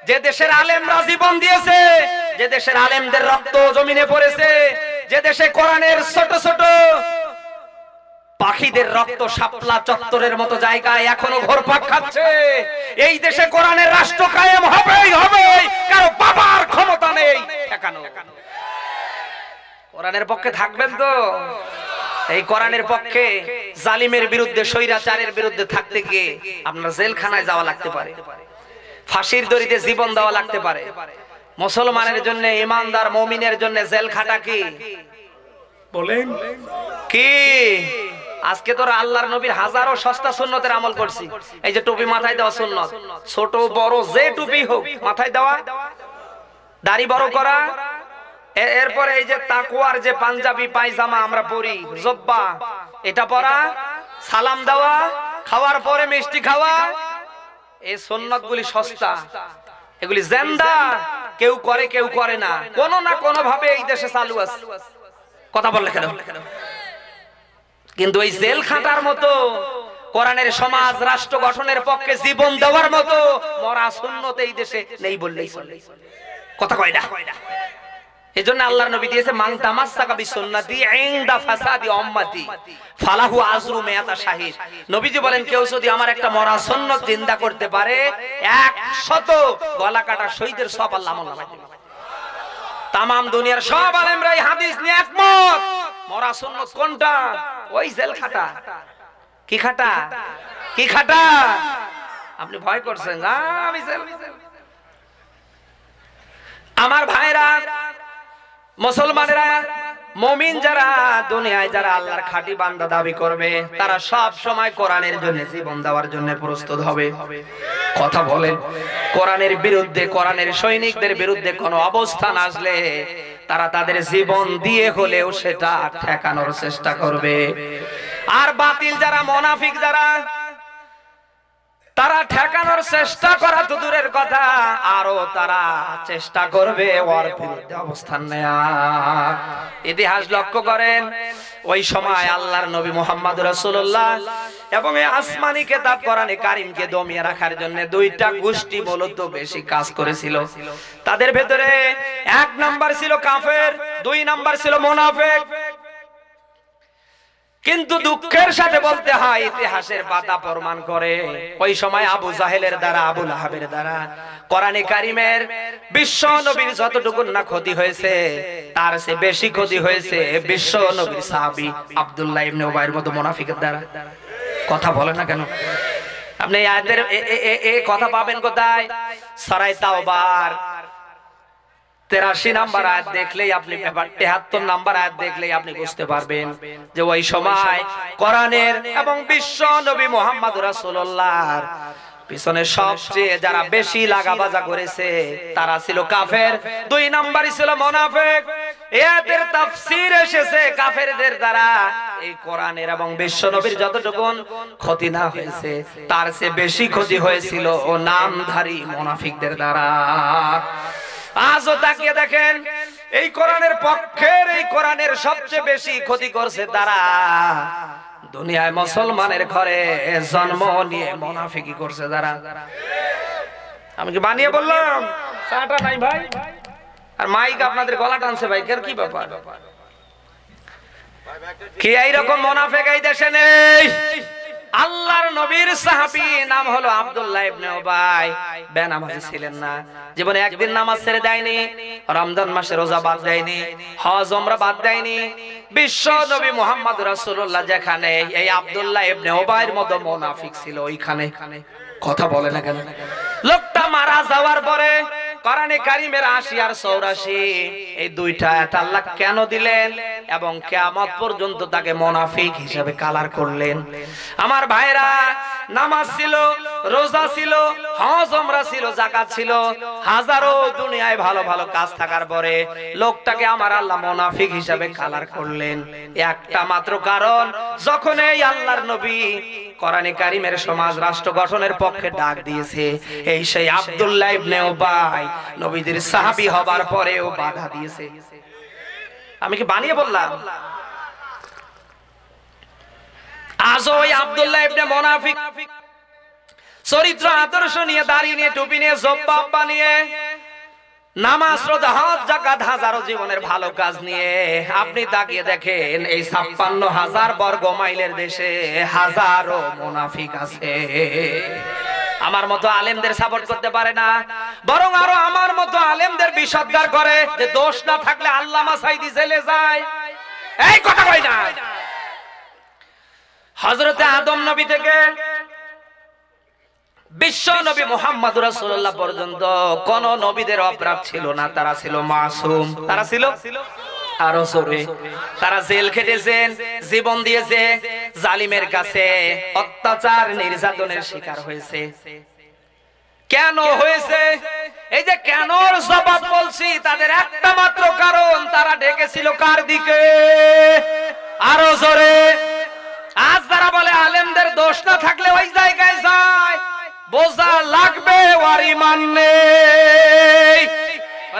যে দেশের আলেমরা জীবন দিয়েছে, যে দেশের আলেমদের রক্ত জমিনে পড়েছে, যে দেশে কোরআনের ছোট ছোট পাখিদের রক্ত শাপলা চত্বরের মতো জায়গায় এখনো ঘোরপাক খাচ্ছে, এই দেশে কোরআনের রাষ্ট্র কায়েম হবেই হবে, কারো বাবার ক্ষমতা নেই ঠেকানো। কোরআনের পক্ষে থাকবেন তো? এই কোরআনের পক্ষে জালিমের বিরুদ্ধে, স্বৈরাচারের বিরুদ্ধে থাকতে গিয়ে আপনার জেলখানায় যাওয়া লাগতে পারে, ফাঁসির দড়িতে জীবন দেওয়া লাগতে পারে। মুসলমানের জন্য, ইমানদার মুমিনের জন্য জেল খাটা কি বলেন কি? আজকে তোরা আল্লাহর নবীর হাজারো সস্তা সুন্নতের আমল করছি। এই যে টুপি মাথায় দেওয়া সুন্নত, ছোট বড় যে টুপি হোক মাথায় দেওয়া, দাড়ি বড় করা, এরপরে এই যে তাকওয়ার যে পাঞ্জাবি পায়জামা আমরা পরি, জব্বা, এটা পরা, সালাম দেওয়া, খাওয়ার পরে মিষ্টি খাওয়া, এই সুন্নতগুলি সস্তা, এগুলি জিন্দা, কেউ করে কেউ করে না, কোনো না কোনো ভাবে এই দেশে চালু আছে। কথা বললে কেন? কিন্তু এই জেল খাটার মতো, কোরআনের সমাজ রাষ্ট্র গঠনের পক্ষে জীবন দেওয়ার মতো মরা সুন্নত এই দেশে নেই বললেই চলে। কথা কয় না? এজন্য আল্লাহর নবী দিয়েছে, মান তামাসসাকা বিসুন্নতি ইনদা ফাসাদি উম্মতি ফালাহু আজরু মিয়াতা শাহিদ। নবীজি বলেন, কেউ যদি আমার একটা মরা সুন্নত জিন্দা করতে পারে, 100 গলা কাটা শহীদের সব আল্লাহ আমলনামায় দিবেন। তামাম দুনিয়ার সব আলেমরা এই হাদিস নিয়ে একমত। মরা সুন্নত কোনটা? ওই জেল খাটা। কি খাটা? কি খাটা? আপনি ভয় করছেন না? আমি জেল। আমার ভাইরা, মুসলমানেরা, মুমিন যারা দুনিয়ায় যারা আল্লাহর খাঁটি বান্দা দাবি করবে, তারা সব সময় কোরআনের জন্য জীবন দেওয়ার জন্য প্রস্তুত হবে। কথা বলেন, কোরআনের বিরুদ্ধে, কোরআনের সৈনিকদের বিরুদ্ধে কোনো অবস্থান আসলে তারা তাদের জীবন দিয়ে হলেও সেটা ঠেকানোর চেষ্টা করবে। আর বাতিল যারা, মুনাফিক যারা, তারা ঠেকানোর চেষ্টা করা তো দূরের কথা, আরো তারা চেষ্টা করবে ওর বিরুদ্ধে অবস্থান নেয়া। ইতিহাস লক্ষ্য করেন, ওই সময় আল্লাহর নবী মুহাম্মদ রাসূলুল্লাহ এবং এই আসমানি কিতাব কোরআনে কারীমকে দমিয়ে রাখার জন্য দুইটা গোষ্ঠী মূলত বেশি কাজ করেছিল। তাদের ভেতরে 1 নাম্বার ছিল কাফের, 2 নাম্বার ছিল মুনাফিক। কিন্তু দুঃখের সাথে বলতে হয়, ইতিহাসের পাতা প্রমাণ করে, ওই সময় আবু জাহেলের দ্বারা, আবু লাহাবের দ্বারা কোরআনে কারিমের বিশ্ব নবীর যতটুকু না ক্ষতি হয়েছে তার চেয়ে বেশি ক্ষতি হয়েছে বিশ্ব নবীর সাহাবী আব্দুল্লাহ ইবনে উবাইয়ের মতো মুনাফিকের দ্বারা। কথা বলে না কেন? আপনি এই আয়াতের এই কথা পাবেন কোথায়? সূরা তাওবার 83 নাম্বার আয়াত দেখলেই আপনি 73 নাম্বার আয়াত দেখলেই আপনি বুঝতে পারবেন যে ওই সময় কোরআনের এবং বিশ্ব নবী মুহাম্মদ রাসূলুল্লাহর পিছনে সবচেয়ে যারা বেশি লাগাবাজা করেছে তারা ছিল কাফের, 2 নাম্বারই ছিল মুনাফিক। এদের তাফসীর এসেছে কাফেরদের দ্বারা এই কোরআনের এবং বিশ্ব নবীর যতটুকু ক্ষতি না হয়েছে তার চেয়ে বেশি ক্ষতি হয়েছিল ও নামধারী মুনাফিকদের দ্বারা। আজও তাকিয়ে দেখেন এই কোরআনের পক্ষের, এই কোরআনের সবচেয়ে বেশি ক্ষতি করছে তারা দুনিয়ায় মুসলমানের ঘরে জন্ম নিয়ে মুনাফিকি করছে যারা। আমি কি বানিয়ে বললাম? চাটা নাই ভাই, আর মাইক আপনাদের গলা টানছে ভাই, এর কি ব্যাপার? কি এইরকম মুনাফিক এই দেশে নেই? আল্লাহর নবীর সাহাবী নাম হলো আব্দুল্লাহ ইবনে উবাই, বেনামাজি ছিলেন না, জীবনে একদিন নামাজ ছেড়ে দেয়নি, রমজান মাসে রোজা বাদ দেয়নি, হজ ওমরা বাদ দেয়নি। বিশ্ব নবী মুহাম্মদ রাসূলুল্লাহ যেখানে এই আব্দুল্লাহ ইবনে উবাইয়ের মতো মুনাফিক ছিল ওইখানে। কথা বলে না কেন? লোকটা মারা যাওয়ার পরে কোরআনে কারিমের 80 আর 84 এই দুইটা আয়াত আল্লাহ কেন দিলেন এবং কিয়ামত পর্যন্ত তাকে মুনাফিক হিসেবে কালার করলেন? আমার ভাইরা, নামাজ ছিল, রোজা ছিল, হজ ওমরা ছিল, যাকাত ছিল, হাজারো দুনিয়ায় ভালো ভালো কাজ থাকার পরে লোকটাকে আমার আল্লাহ মুনাফিক হিসেবে কালার করলেন একটা মাত্র কারণ, যখন এই আল্লাহর নবী কোরআনে কারিমের সমাজ রাষ্ট্র গঠনের পক্ষে ডাক দিয়েছে, এই সেই আব্দুল্লাহ ইবনে উবাই নবীদের সাহাবী হবার পরেও বাধা দিয়েছে। আমি কি বানিয়ে বললাম? আজ ওই আব্দুল্লাহ ইবনে মুনাফিক চরিত্র আদর্শ নিয়ে, দাড়ি নিয়ে, টুপি নিয়ে, জব্বা বানিয়ে, নামাজ রোজা হজ যাকাত হাজারো জীবনের ভালো কাজ নিয়ে আপনি তাকিয়ে দেখেন এই 56,000 বর্গ মাইলের দেশে হাজারো মুনাফিক আছে। আমার মতো আলেমদের সাপোর্ট করতে পারে না, বরং আরো আমার মতো আলেমদের বিষদগার করে যে দোষ না থাকলে আল্লামা সাইদি জেলে যায়। এই কথা কই না? হযরতে আদম নবী থেকে বিশ্ব নবী মুহাম্মদ রাসূলুল্লাহ পর্যন্ত কোন নবীদের অপরাধ ছিল না, তারা ছিল মাসুম। তারা ছিল আরো জোরে, তারা জেল খেটেছেন, জীবন দিয়েছে, জালিমের কাছে অত্যাচার নির্যাতনের শিকার হয়েছে। কেন হয়েছে? এই যে কেনর জবাব বলছি, তাদের একটা মাত্র কারণ, তারা ডেকেছিল কার দিকে? আরো জোরে। আজ যারা বলে আলেমদের দোষ না থাকলে ওই জায়গায় যায়, বোঝা লাগবে ওর ঈমান নেই।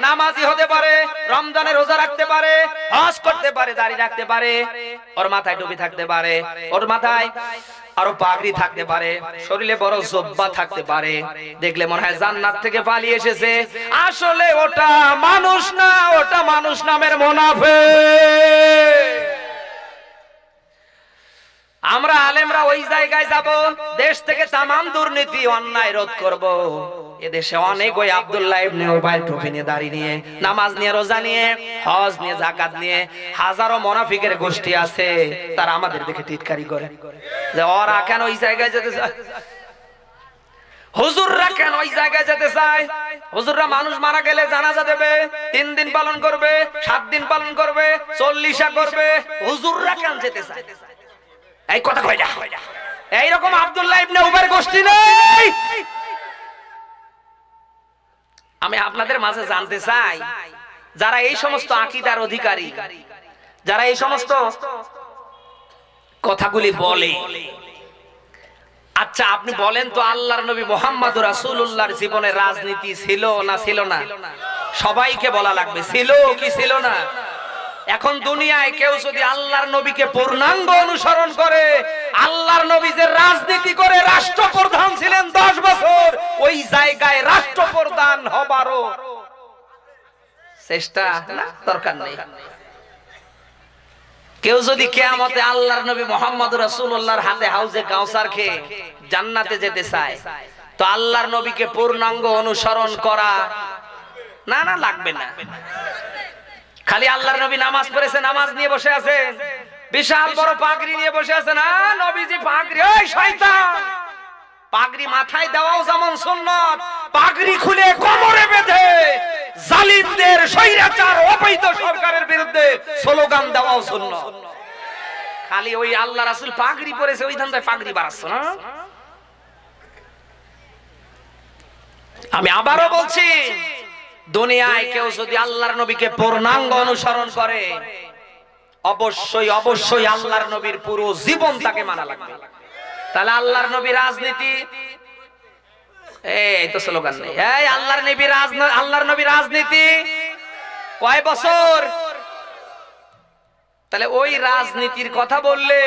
নামাজি হতে পারে, রমজানে রোজা রাখতে পারে, হজ করতে পারে, দাড়ি রাখতে পারে, ওর মাথায় টুপি থাকতে পারে, ওর মাথায় আরো পাগড়ি থাকতে পারে, শরীরে বড় জব্বা থাকতে পারে, দেখলে মনে হয় জান্নাত থেকে পালিয়ে এসেছে। আসলে ওটা মানুষ না, ওটা মানুষ নামের মুনাফিক। আমরা আলেমরা ওই জায়গায় যাব, দেশ থেকে তামাম দুর্নীতি অন্যায় রোধ করব। এদেশে অনেক ওই আব্দুল্লাহ ইবনে উবাই টুপি নিয়ে, দাড়ি নিয়ে, নামাজ নিয়ে, রোজা নিয়ে, হজ নিয়ে, যাকাত নিয়ে হাজারো মুনাফিকের গোষ্ঠী আছে, তারা আমাদের দেখে টিটকারি করে যে ওরা কেন ওই জায়গায় যেতে চায়, হুজুররা কেন ওই জায়গায় যেতে চায়। হুজুররা মানুষ মারা গেলে জানাজা দেবে, 3 দিন পালন করবে, 7 দিন পালন করবে, 40 করবে, হুজুররা কেন যেতে চায়? এই কথা কই না? এইরকম আব্দুল্লাহ ইবনে উবাইর গোষ্ঠী নেই। আমি আপনাদের মাঝে জানতে চাই, যারা এই সমস্ত আকীদার অধিকারী, যারা এই সমস্ত কথাগুলি বলে, আচ্ছা আপনি বলেন তো, আল্লাহর নবী মুহাম্মদ রাসূলুল্লাহর জীবনে রাজনীতি ছিল না ছিল না? সবাইকে বলা লাগবে ছিল কি ছিল না? এখন দুনিয়ায় কেউ যদি আল্লাহর নবীকে পূর্ণাঙ্গ অনুসরণ করে, আল্লাহর নবী যে রাজনীতি করে রাষ্ট্রপ্রধান ছিলেন 10 বছর, ওই জায়গায় রাষ্ট্রপ্রধান হবারও চেষ্টা না, দরকার নেই। কেউ যদি কিয়ামতে আল্লাহর নবী মুহাম্মদ রাসূলুল্লাহর হাতে হাউজে কাউসার খেয়ে জান্নাতে যেতে চায়, তো আল্লাহর নবীকে পূর্ণাঙ্গ অনুসরণ করা না না লাগবে না। খালি আল্লাহর নবী নামাজ পড়েছে, নামাজ নিয়ে বসে আছেন, বিশাল বড় পাগড়ি নিয়ে বসে আছেন, নবীজি পাগড়ি, ওই শয়তান, পাগড়ি মাথায় দেওয়াও যেমন সুন্নাত, পাগড়ি খুলে কোমরে বেঁধে জালিমদের স্বৈরাচার অবৈধ সরকারের বিরুদ্ধে স্লোগান দেওয়াও সুন্নাত। খালি ওই আল্লাহ রাসূল পাগড়ি পরেছে, ওই ধান্দায় পাগড়ি বাড়াচ্ছে না। আমি আবারও বলছি, দুনিয়ায় কেউ যদি আল্লাহর নবীকে পূর্ণাঙ্গ অনুসরণ করে, অবশ্যই অবশ্যই আল্লাহর নবীর পুরো জীবন তাকে মানা লাগবে। তাহলে আল্লাহর নবী রাজনীতি, এই তো স্লোগান নেই, এই আল্লাহর নবী রাজনীতি কয় বছর? তাহলে ওই রাজনীতির কথা বললে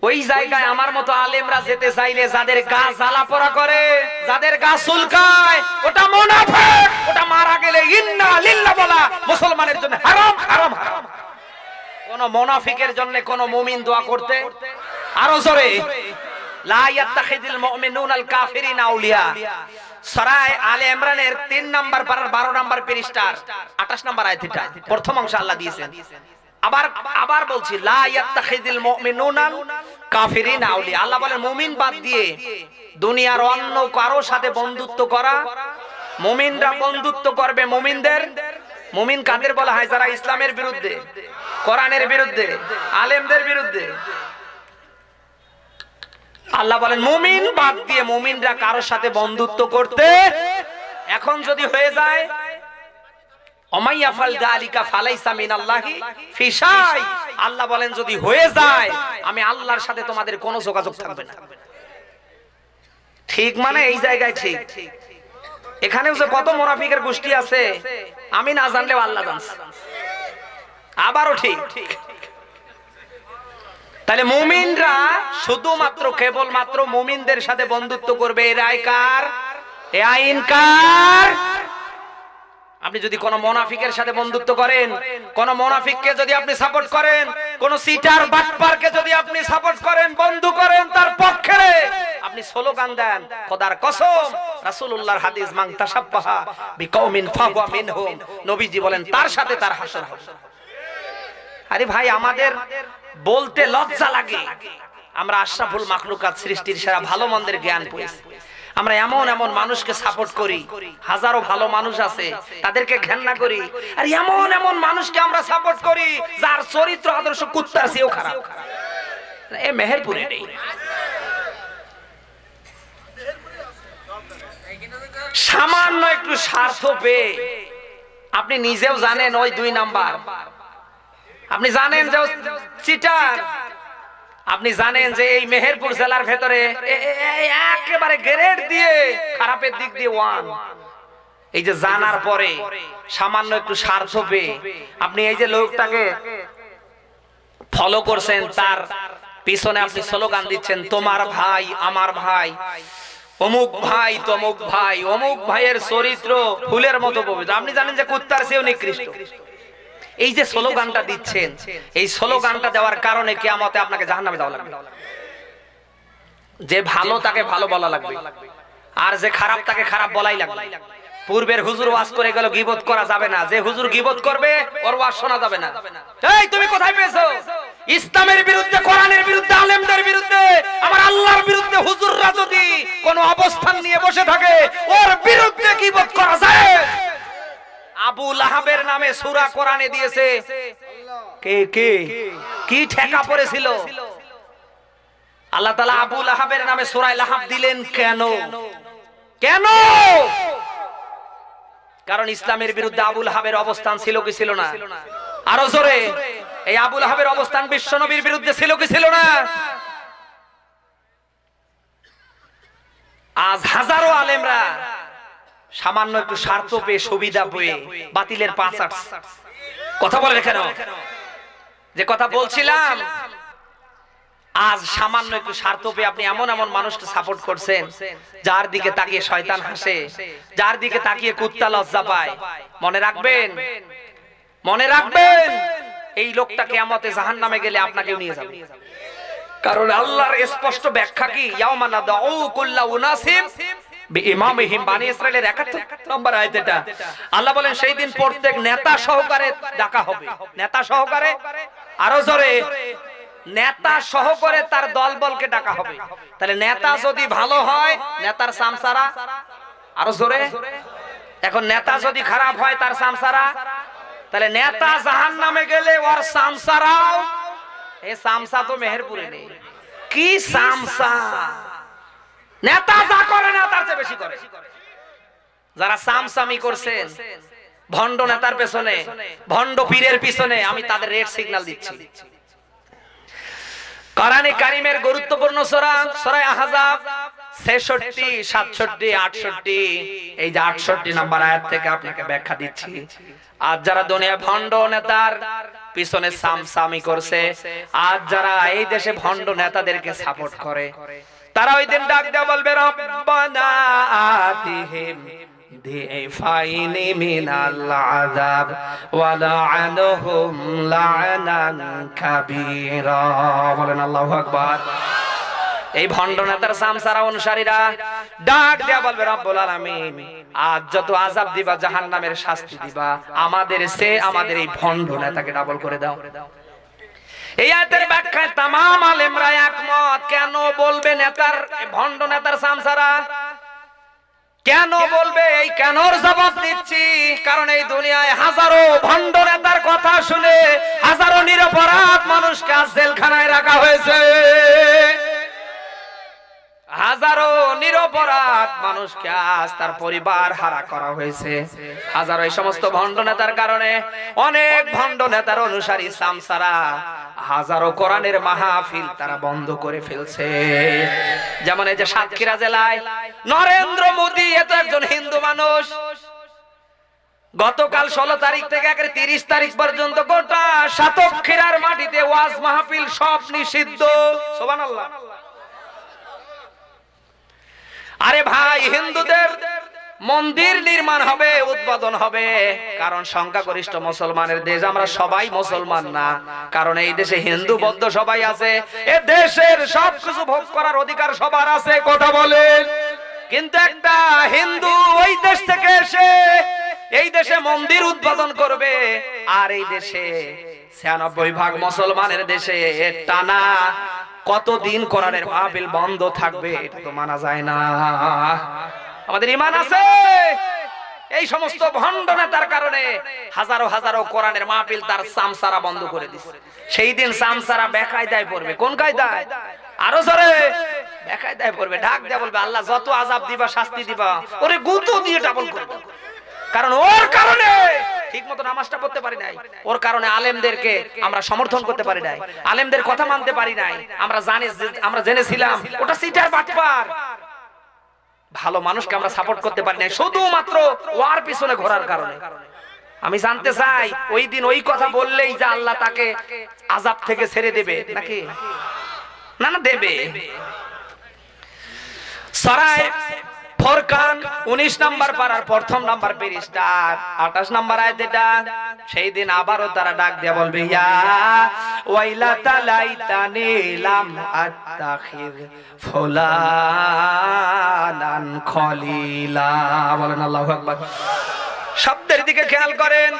ওই জায়গায় আমার মতো আলেমরা যেতে চাইলে যাদের গা জ্বালা পোড়া করে, যাদের গা চুলকায়, ওটা মুনাফিক, ওটা মারা গেলে ইন্না লিল্লাহ বলা মুসলমানের জন্য হারাম হারাম হারাম। কোন মুনাফিকের জন্য কোন মুমিন দোয়া করতে, আরো জোরে, লা ইয়াত্তাখিযুল মুমিনুনাল কাফিরিনা আউলিয়া। সূরা আলে ইমরানের 3 নাম্বার পারার 12 নাম্বার পৃষ্ঠার 28 নাম্বার আয়াত, এটা প্রথম অংশ আল্লাহ দিয়েছেন। আবার বলছি, লা ইয়াত্তাখিযুল মুমিনুনাল কাফিরিনা আউলিয়া। আল্লাহ বলেন মুমিন বাদ দিয়ে দুনিয়ার অন্য কারো সাথে বন্ধুত্ব করা, মুমিনরা বন্ধুত্ব করবে মুমিনদের। মুমিন কাদের বলা হয়? যারা ইসলামের বিরুদ্ধে, কোরআনের বিরুদ্ধে, আলেমদের বিরুদ্ধে। আল্লাহ বলেন মুমিন বাদ দিয়ে মুমিনরা কারোর সাথে বন্ধুত্ব করতে, এখন যদি হয়ে যায়, ওমাইয়াফাল যালিকা ফালাইসা মিনাল্লাহি ফি শাই, আল্লাহ বলেন যদি হয়ে যায়, আমি আল্লাহর সাথে তোমাদের কোনো যোগাযোগ থাকবে না। ঠিক মানে এই জায়গায় ঠিক। এখানেও যে কত মুনাফিকের গোষ্ঠী আছে আমি না জানলেও আল্লাহ জানছে। আবারও ঠিক। তাহলে মুমিনরা শুধুমাত্র কেবলমাত্র মুমিনদের সাথে বন্ধুত্ব করবে, এর আইন কার? এ আইন কার? আপনি যদি কোন মুনাফিকের সাথে বন্ধুত্ব করেন, কোন মুনাফিককে যদি আপনি সাপোর্ট করেন, কোন সিটার বাটপারকে যদি আপনি সাপোর্ট করেন, বন্ধু করেন, তার পক্ষে আপনি স্লোগান দেন, খোদার কসম, রাসূলুল্লাহর হাদিস, মান তাশাব্বাহা বিকওমিন ফাহুয়া মিনহুম, নবীজি বলেন তার সাথে তার হাসর হবে। আরে ভাই, আমাদের বলতে লজ্জা লাগে, আমরা আশরাফুল মাখলুকাত, সৃষ্টির সেরা, ভালো মন্দের জ্ঞান পেয়েছি। আমরা এমন এমন মানুষকে সাপোর্ট করি, হাজারো ভালো মানুষ আছে তাদেরকে ঘৃণা করি, আর এমন এমন মানুষকে আমরা সাপোর্ট করি যার চরিত্র আদর্শ কুত্তার চেয়েও খারাপ। এ মেহেরপুরে নেই। সামান্য একটু স্বার্থ পেয়ে আপনি নিজেও জানেন ওই 2 নাম্বার, আপনি জানেন যে চিটার, আপনি জানেন যে এই মেহেরপুর জেলার ভেতরে একেবারে গ্রেড দিয়ে খারাপের দিক দিয়ে 1। এই যে জানার পরে সামান্য একটু স্বার্থ পেয়ে আপনি এই যে লোকটাকে ফলো করছেন, তার পিছনে আপনি স্লোগান দিচ্ছেন, তোমার ভাই আমার ভাই, অমুক ভাই তমুক ভাই, অমুক ভাইয়ের চরিত্র ফুলের মতো পবিত্র। আপনি জানেন যে কুত্তার চেয়েও নিকৃষ্ট। এই যে স্লোগানটা দিচ্ছেন, এই স্লোগানটা দেওয়ার কারণে কিয়ামতে আপনাকে জাহান্নামে যাওয়া লাগবে। যে ভালো তাকে ভালো বলা লাগবে, আর যে খারাপ তাকে খারাপ বলাই লাগবে। পূর্বের হুজুর ওয়াজ করে গেল, গীবত করা যাবে না, যে হুজুর গীবত করবে ওর ওয়াজ শোনা যাবে না। এই তুমি কোথায় পেয়েছো? ইসলামের বিরুদ্ধে, কোরআনের বিরুদ্ধে, আলেমদের বিরুদ্ধে, আমার আল্লাহর বিরুদ্ধে হুজুররা যদি কোন অবস্থান নিয়ে বসে থাকে, ওর বিরুদ্ধে গীবত করা যায়। আবু লাহাবের নামে সূরা কোরআনে দিয়েছে কে কে? কি ঠেকা পড়েছিল? আল্লাহ তাআলা আবু লাহাবের নামে সূরা লাহাব দিলেন কেন? কেন? কারণ ইসলামের বিরুদ্ধে আবু লাহাবের অবস্থান ছিল কি ছিল না? আরো জোরে, এই আবু লাহাবের অবস্থান বিশ্ব নবীর বিরুদ্ধে ছিল কি ছিল না? আজ হাজারো আলেমরা সামান্য একটু স্বার্থ পেয়ে, সুবিধা পেয়ে বাতিলের পাঁচ আটছে। কথা বলে কেন? যে কথা বলছিলাম, আজ সামান্য একটু স্বার্থ পেয়ে আপনি এমন এমন মানুষকে সাপোর্ট করছেন, যার দিকে তাকিয়ে শয়তান হাসে, যার দিকে তাকিয়ে কুত্তা লজ্জা পায়। মনে রাখবেন, মনে রাখবেন, এই লোকটা কিয়ামতে জাহান্নামে গেলে আপনাকেও নিয়ে যাবে। কারণ আল্লাহর স্পষ্ট ব্যাখ্যা কি, ইয়াউমা নাদউ কুল্লা উনাসিম বিইমামিহিম, বনি ইসরাইলের 71 নম্বর আয়াত এটা। আল্লাহ বলেন সেই দিন প্রত্যেক নেতা সহকারে ডাকা হবে। নেতা সহকারে, আরো জোরে, নেতা সহকারে তার দলবলকে ডাকা হবে। তাহলে নেতা যদি ভালো হয় নেতার সামসারা, আরো জোরে, এখন নেতা যদি খারাপ হয় তার সামসারা, তাহলে নেতা জাহান্নামে গেলে ওর সামসারাও, এই সামসা তো মেহেরপুরে নেই। কি সামসা, নেতা যা করে না তার চেয়ে বেশি করে। যারা সামসামি করছেন ভণ্ড নেতার পেছনে, ভণ্ড পীরের পিছনে, আমি তাদের রেড সিগন্যাল দিচ্ছি। কোরআনে কারীমের গুরুত্বপূর্ণ সূরা সূরা আহজাব 66, 67, 68, এই যে 68 নম্বর আয়াত থেকে আপনাকে ব্যাখ্যা দিচ্ছি। আজ যারা দুনিয়া ভণ্ড নেতার পিছনে সামসামি করছে, আজ যারা এই দেশে ভণ্ড নেতাদেরকে সাপোর্ট করে, তারা ওই দিন ডাক দিয়ে বলবে রব্বানা আতিহিম দিফাইনি মিনাল আযাব ওয়া লা'আনহুম লা'নান কাবীরা। বলেন আল্লাহু আকবার। এই ভণ্ড নেতার সামসারা অনুসারীরা ডাক দিয়া বলবে রব্বুল আলামিন, আজ যত আযাব দিবা, জাহান্নামের শাস্তি দিবা, আমাদের এই ভণ্ড নেতাকে ডাবল করে দাও। এই আয়াতের ব্যাখ্যায় তামাম আলেমরা একমত। কেন বলবে নেতার, ভণ্ড নেতার সামসারা কেন বলবে? এই কেনর জবাব দিচ্ছি, কারণ এই দুনিয়ায় হাজারো ভণ্ড নেতার কথা শুনে হাজারো নিরপরাধ মানুষকে জেলখানায় রাখা হয়েছে। হাজারো নিরপরাধ মানুষকে আজ তার পরিবার হারা করা হয়েছে। হাজারো এই সমস্ত ভণ্ড নেতার কারণে অনেক ভণ্ড নেতার অনুসারী সামসারা হাজারো কোরআনের মাহফিল তারা বন্ধ করে ফেলছে। যেমন এই যে সাতক্ষীরা জেলায় নরেন্দ্র মোদী, এত একজন হিন্দু মানুষ, গতকাল 16 তারিখ থেকে 30 তারিখ পর্যন্ত গোটা সাতক্ষীরার মাটিতে ওয়াজ মাহফিল সব নিষিদ্ধ। সুবহানাল্লাহ। আরে ভাই, হিন্দুদের মন্দির নির্মাণ হবে, উদ্বোধন হবে, কারণ সংখ্যাগরিষ্ঠ মুসলমানের দেশ, আমরা সবাই মুসলমান না, কারণ এই দেশে হিন্দু বৌদ্ধ সবাই আছে। এ দেশের সবকিছু ভোগ করার অধিকার সবার আছে, কথা বলেন। কিন্তু একটা হিন্দু ওই দেশ থেকে এসে এই দেশে মন্দির উদ্বোধন করবে, আর এই দেশে 96% মুসলমানের দেশে টানা কতদিন কোরআনের মাহফিল বন্ধ থাকবে? এটা তো মানা যায় না। আমাদের ঈমান আছে। এই সমস্ত ভণ্ড নেতার কারণে হাজারো হাজারো কোরআনের মাহফিল তার সামসারা বন্ধ করে দিচ্ছে। সেই দিন সামসারা বেকায়দায় পড়বে। কোন কায়দায়? আরো জোরে, বেকায়দায় পড়বে। ডাক দিয়ে বলবে আল্লাহ যত আযাব দিবা, শাস্তি দিবা, ওরে গুঁতো দিয়ে ডাবল করে দাও। কারণ ওর কারণে ঠিক মতো নামাজটা পড়তে পারি নাই, ওর কারণে আলেমদেরকে আমরা সমর্থন করতে পারি নাই, আলেমদের কথা মানতে পারি নাই। আমরা জেনেছিলাম ওটা সিটার বাটপার, ভালো মানুষকে আমরা সাপোর্ট করতে পারি নাই, শুধুমাত্র ওর পিছনে ঘোরার কারণে। আমি জানতে চাই, ওই দিন ওই কথা বললেই যে আল্লাহ তাকে আযাব থেকে ছেড়ে দেবে নাকি? না, না, দেবে। সরাই ফরকান 19 নাম্বার পারার প্রথম নাম্বার পৃষ্ঠা 28 নাম্বার আয়াত এটা। সেই দিন আবারও তারা ডাক দিয়ে বলবে ইয়া ওয়াইলাতা লাইতানি লাম আত্তাখিয ফুলানান খলিলা। বলেন আল্লাহু আকবার। শব্দের দিকে খেয়াল করেন।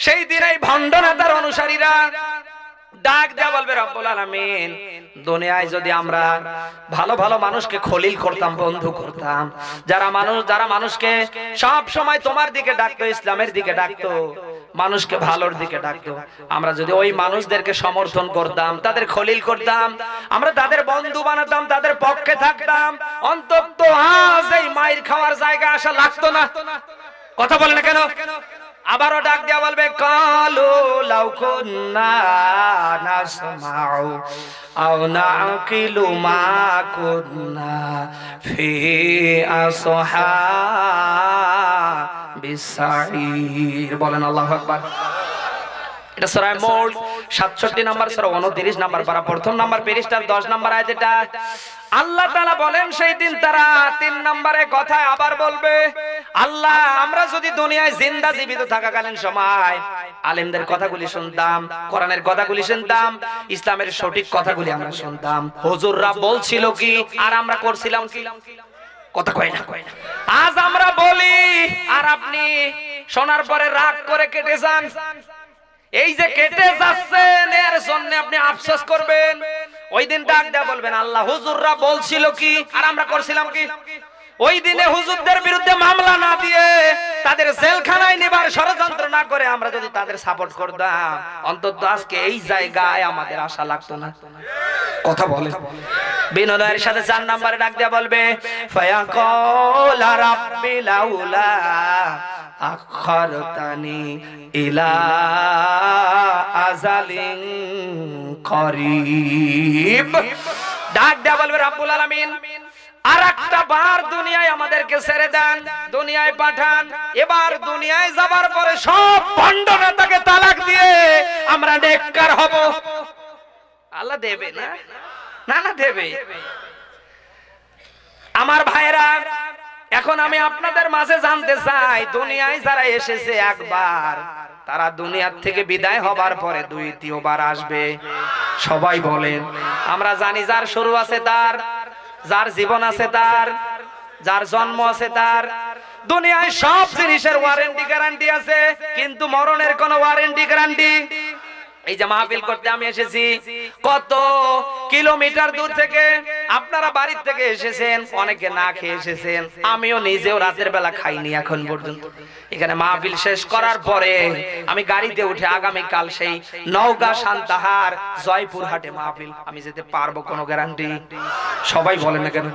সেই দিন এই ভণ্ড নেতার অনুসারীরা ডাক দেয়া বলবে রব্বুল আলামিন, দুনিয়ায় যদি আমরা ভালো ভালো মানুষকে খলিল করতাম, বন্ধু করতাম, যারা মানুষকে সব সময় তোমার দিকে ডাকতো, ইসলামের দিকে ডাকতো, মানুষকে ভালোর দিকে ডাকতো, আমরা যদি ওই মানুষদেরকে সমর্থন করতাম, তাদের খলিল করতাম, আমরা তাদের বন্ধু বানাতাম, তাদের পক্ষে থাকতাম, অন্তত আজ এই মাইর খাওয়ার জায়গা আসা লাগতো না। কথা বলে না কেন? আবারও ডাক দিয়া বলবে কালু লাউ কুন্না নাসমাউ আও নাকিলু মা কুন্না ফি আসহাবিস সাঈর। বলেন আল্লাহু আকবার। এটা সূরা মুলক 67 নাম্বার সূরা 29 নাম্বার পারা প্রথম নাম্বার পৃষ্ঠার 10 নাম্বার আয়াত। এটা আল্লাহ তাআলা বলেন সেই দিন তারা 3 নম্বরে কথায় আবার বলবে আল্লাহ আমরা যদি দুনিয়ায় জিন্দা জীবিত থাকাকালীন সময় আলেমদের কথাগুলি শুনতাম, কোরআনের কথাগুলি শুনতাম, ইসলামের সঠিক কথাগুলি আমরা শুনতাম, হুজুররা বলছিল কি আর আমরা করছিলাম কি? কথা কয় না। আজ আমরা বলি আর আপনি শোনার পরে রাগ করে কেটে যান। এই যে কেটে যাচ্ছেন এর জন্য আপনি আফসোস করবেন। ওই দিন ডাক দেয়া বলবেন আল্লাহ হুজুররা বলছিল কি আর আমরা করছিলাম কি? ওই দিনে হুজুরদের বিরুদ্ধে মামলা না দিয়ে তাদের জেলখানায় নেবার ষড়যন্ত্র না করে আমরা যদি তাদের সাপোর্ট করতাম, অন্তত আজকে এই জায়গায় আমাদের আশা লাগতো না। কথা বলে বিনয়ের সাথে 4 নম্বরে ডাক দেয়া বলবে ফায়াকালা রাব্বি লাউলা আখারতানি ইলা আজালিন করিব। ডাক দেয়া বলবে রব্বুল আলামিন আর একটা বার দুনিয়ায় আমাদেরকে ছেড়ে দেন, দুনিয়ায় পাঠান। এবার দুনিয়ায় যাবার পরে সব ভণ্ড নেতাকে তালাক দিয়ে আমরা নেককার হব। আল্লাহ দেবে না? না না দেবে। আমার ভাইরা, এখন আমি আপনাদের মাঝে জানতে চাই, দুনিয়ায় যারা এসেছে একবার, তারা দুনিয়ার থেকে বিদায় হবার পরে দ্বিতীয়বার আসবে? সবাই বলেন। আমরা জানি যার শুরু আছে তার, যার জীবন আছে তার, যার জন্ম আছে তার। দুনিয়ায় সব জিনিসের ওয়ারেন্টি গ্যারান্টি আছে, কিন্তু মরণের কোনো ওয়ারেন্টি গ্যারান্টি। এই যে মাহফিল করতে আমি এসেছি, কত কিলোমিটার দূর থেকে আপনারা বাড়ির থেকে এসেছেন, অনেকে না খেয়ে এসেছেন, আমিও নিজেও রাতের বেলা খাইনি এখন পর্যন্ত। এখানে মাহফিল শেষ করার পরে আমি গাড়িতে উঠে আগামীকাল সেই নওগাঁ সান্তাহার জয়পুরহাটে মাহফিল আমি যেতে পারবো, কোনো গ্যারান্টি? সবাই বলেন না কেন?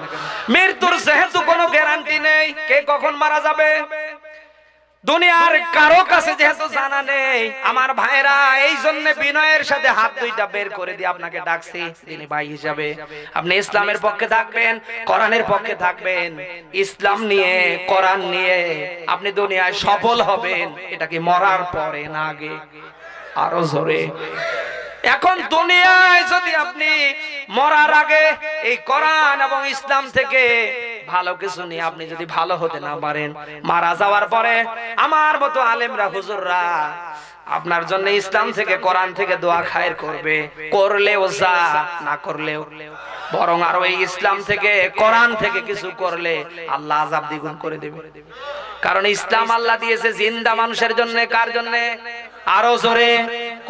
মৃত্যুর যেহেতু কোনো গ্যারান্টি নেই, কে কখন মারা যাবে দুনিয়ার কারো কাছে যেহেতু জানা নেই, আমার ভাইরা এই জন্য বিনয়ের সাথে হাত দুইটা বের করে দিয়ে আপনাকে ডাকছি। তিনি ভাই হিসাবে আপনি ইসলামের পক্ষে থাকবেন, কোরআনের পক্ষে থাকবেন। ইসলাম নিয়ে, কোরআন নিয়ে আপনি দুনিয়ায় সফল হবেন। এটা কি মরার পরে না আগে? আরো জোরে। এখন দুনিয়ায় যদি আপনি মরার আগে এই কোরআন এবং ইসলাম থেকে ভালো কিছু নিয়ে আপনি যদি ভালো হতে না পারেন, মারা যাওয়ার পরে আমার মতো আলেমরা, হুজুররা আপনার জন্য ইসলাম থেকে, কোরআন থেকে দোয়া খায়ের করবে। করলেও যা, না করলেও, বরং আরো এই ইসলাম থেকে, কোরআন থেকে কিছু করলে আল্লাহ আযাব দ্বিগুণ করে দেবে। কারণ ইসলাম আল্লাহ দিয়েছে জিন্দা মানুষের জন্য। কার জন্য? আরো জোরে।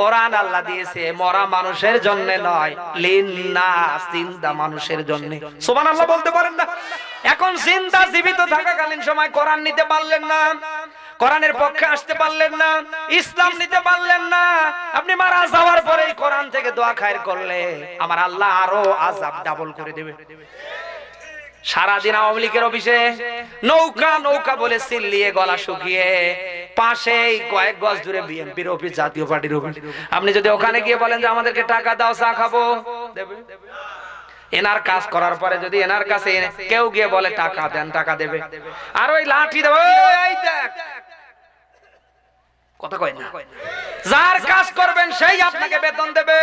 কোরআন আল্লাহ দিয়েছে মরা মানুষের জন্য নয়, লিন্নাস, জিন্দা মানুষের জন্য। সুবহানাল্লাহ বলতে পারেন না? এখন জিন্দা জীবিত থাকাকালীন সময় কোরআন নিতে পারলেন না, কোরআনের পক্ষে আসতে পারলেন না, ইসলাম নিতে পারলেন না, আপনি মারা যাওয়ার পরে কোরআন থেকে দোয়া খায়ের করলে আমার আল্লাহ আরো আযাব ডাবল করে দেবে। সারাদিন আওয়ামী লীগের অফিসে নৌকা নৌকা বলে চিল্লিয়ে গলা শুকিয়ে, পাশেই কয়েক গজ দূরে বিএনপির অফিস, জাতীয় পার্টির অফিস। আপনি যদি ওখানে গিয়ে বলেন যে আমাদেরকে টাকা দাও, চা খাবো, দেবে? এনার কাজ করার পরে যদি এনার কাছে কেউ গিয়ে বলে টাকা দেন, টাকা দেবে? আর ওই লাঠি দেবে, এই দেখ, কথা কয় না? যার কাজ করবেন সেই আপনাকে বেতন দেবে।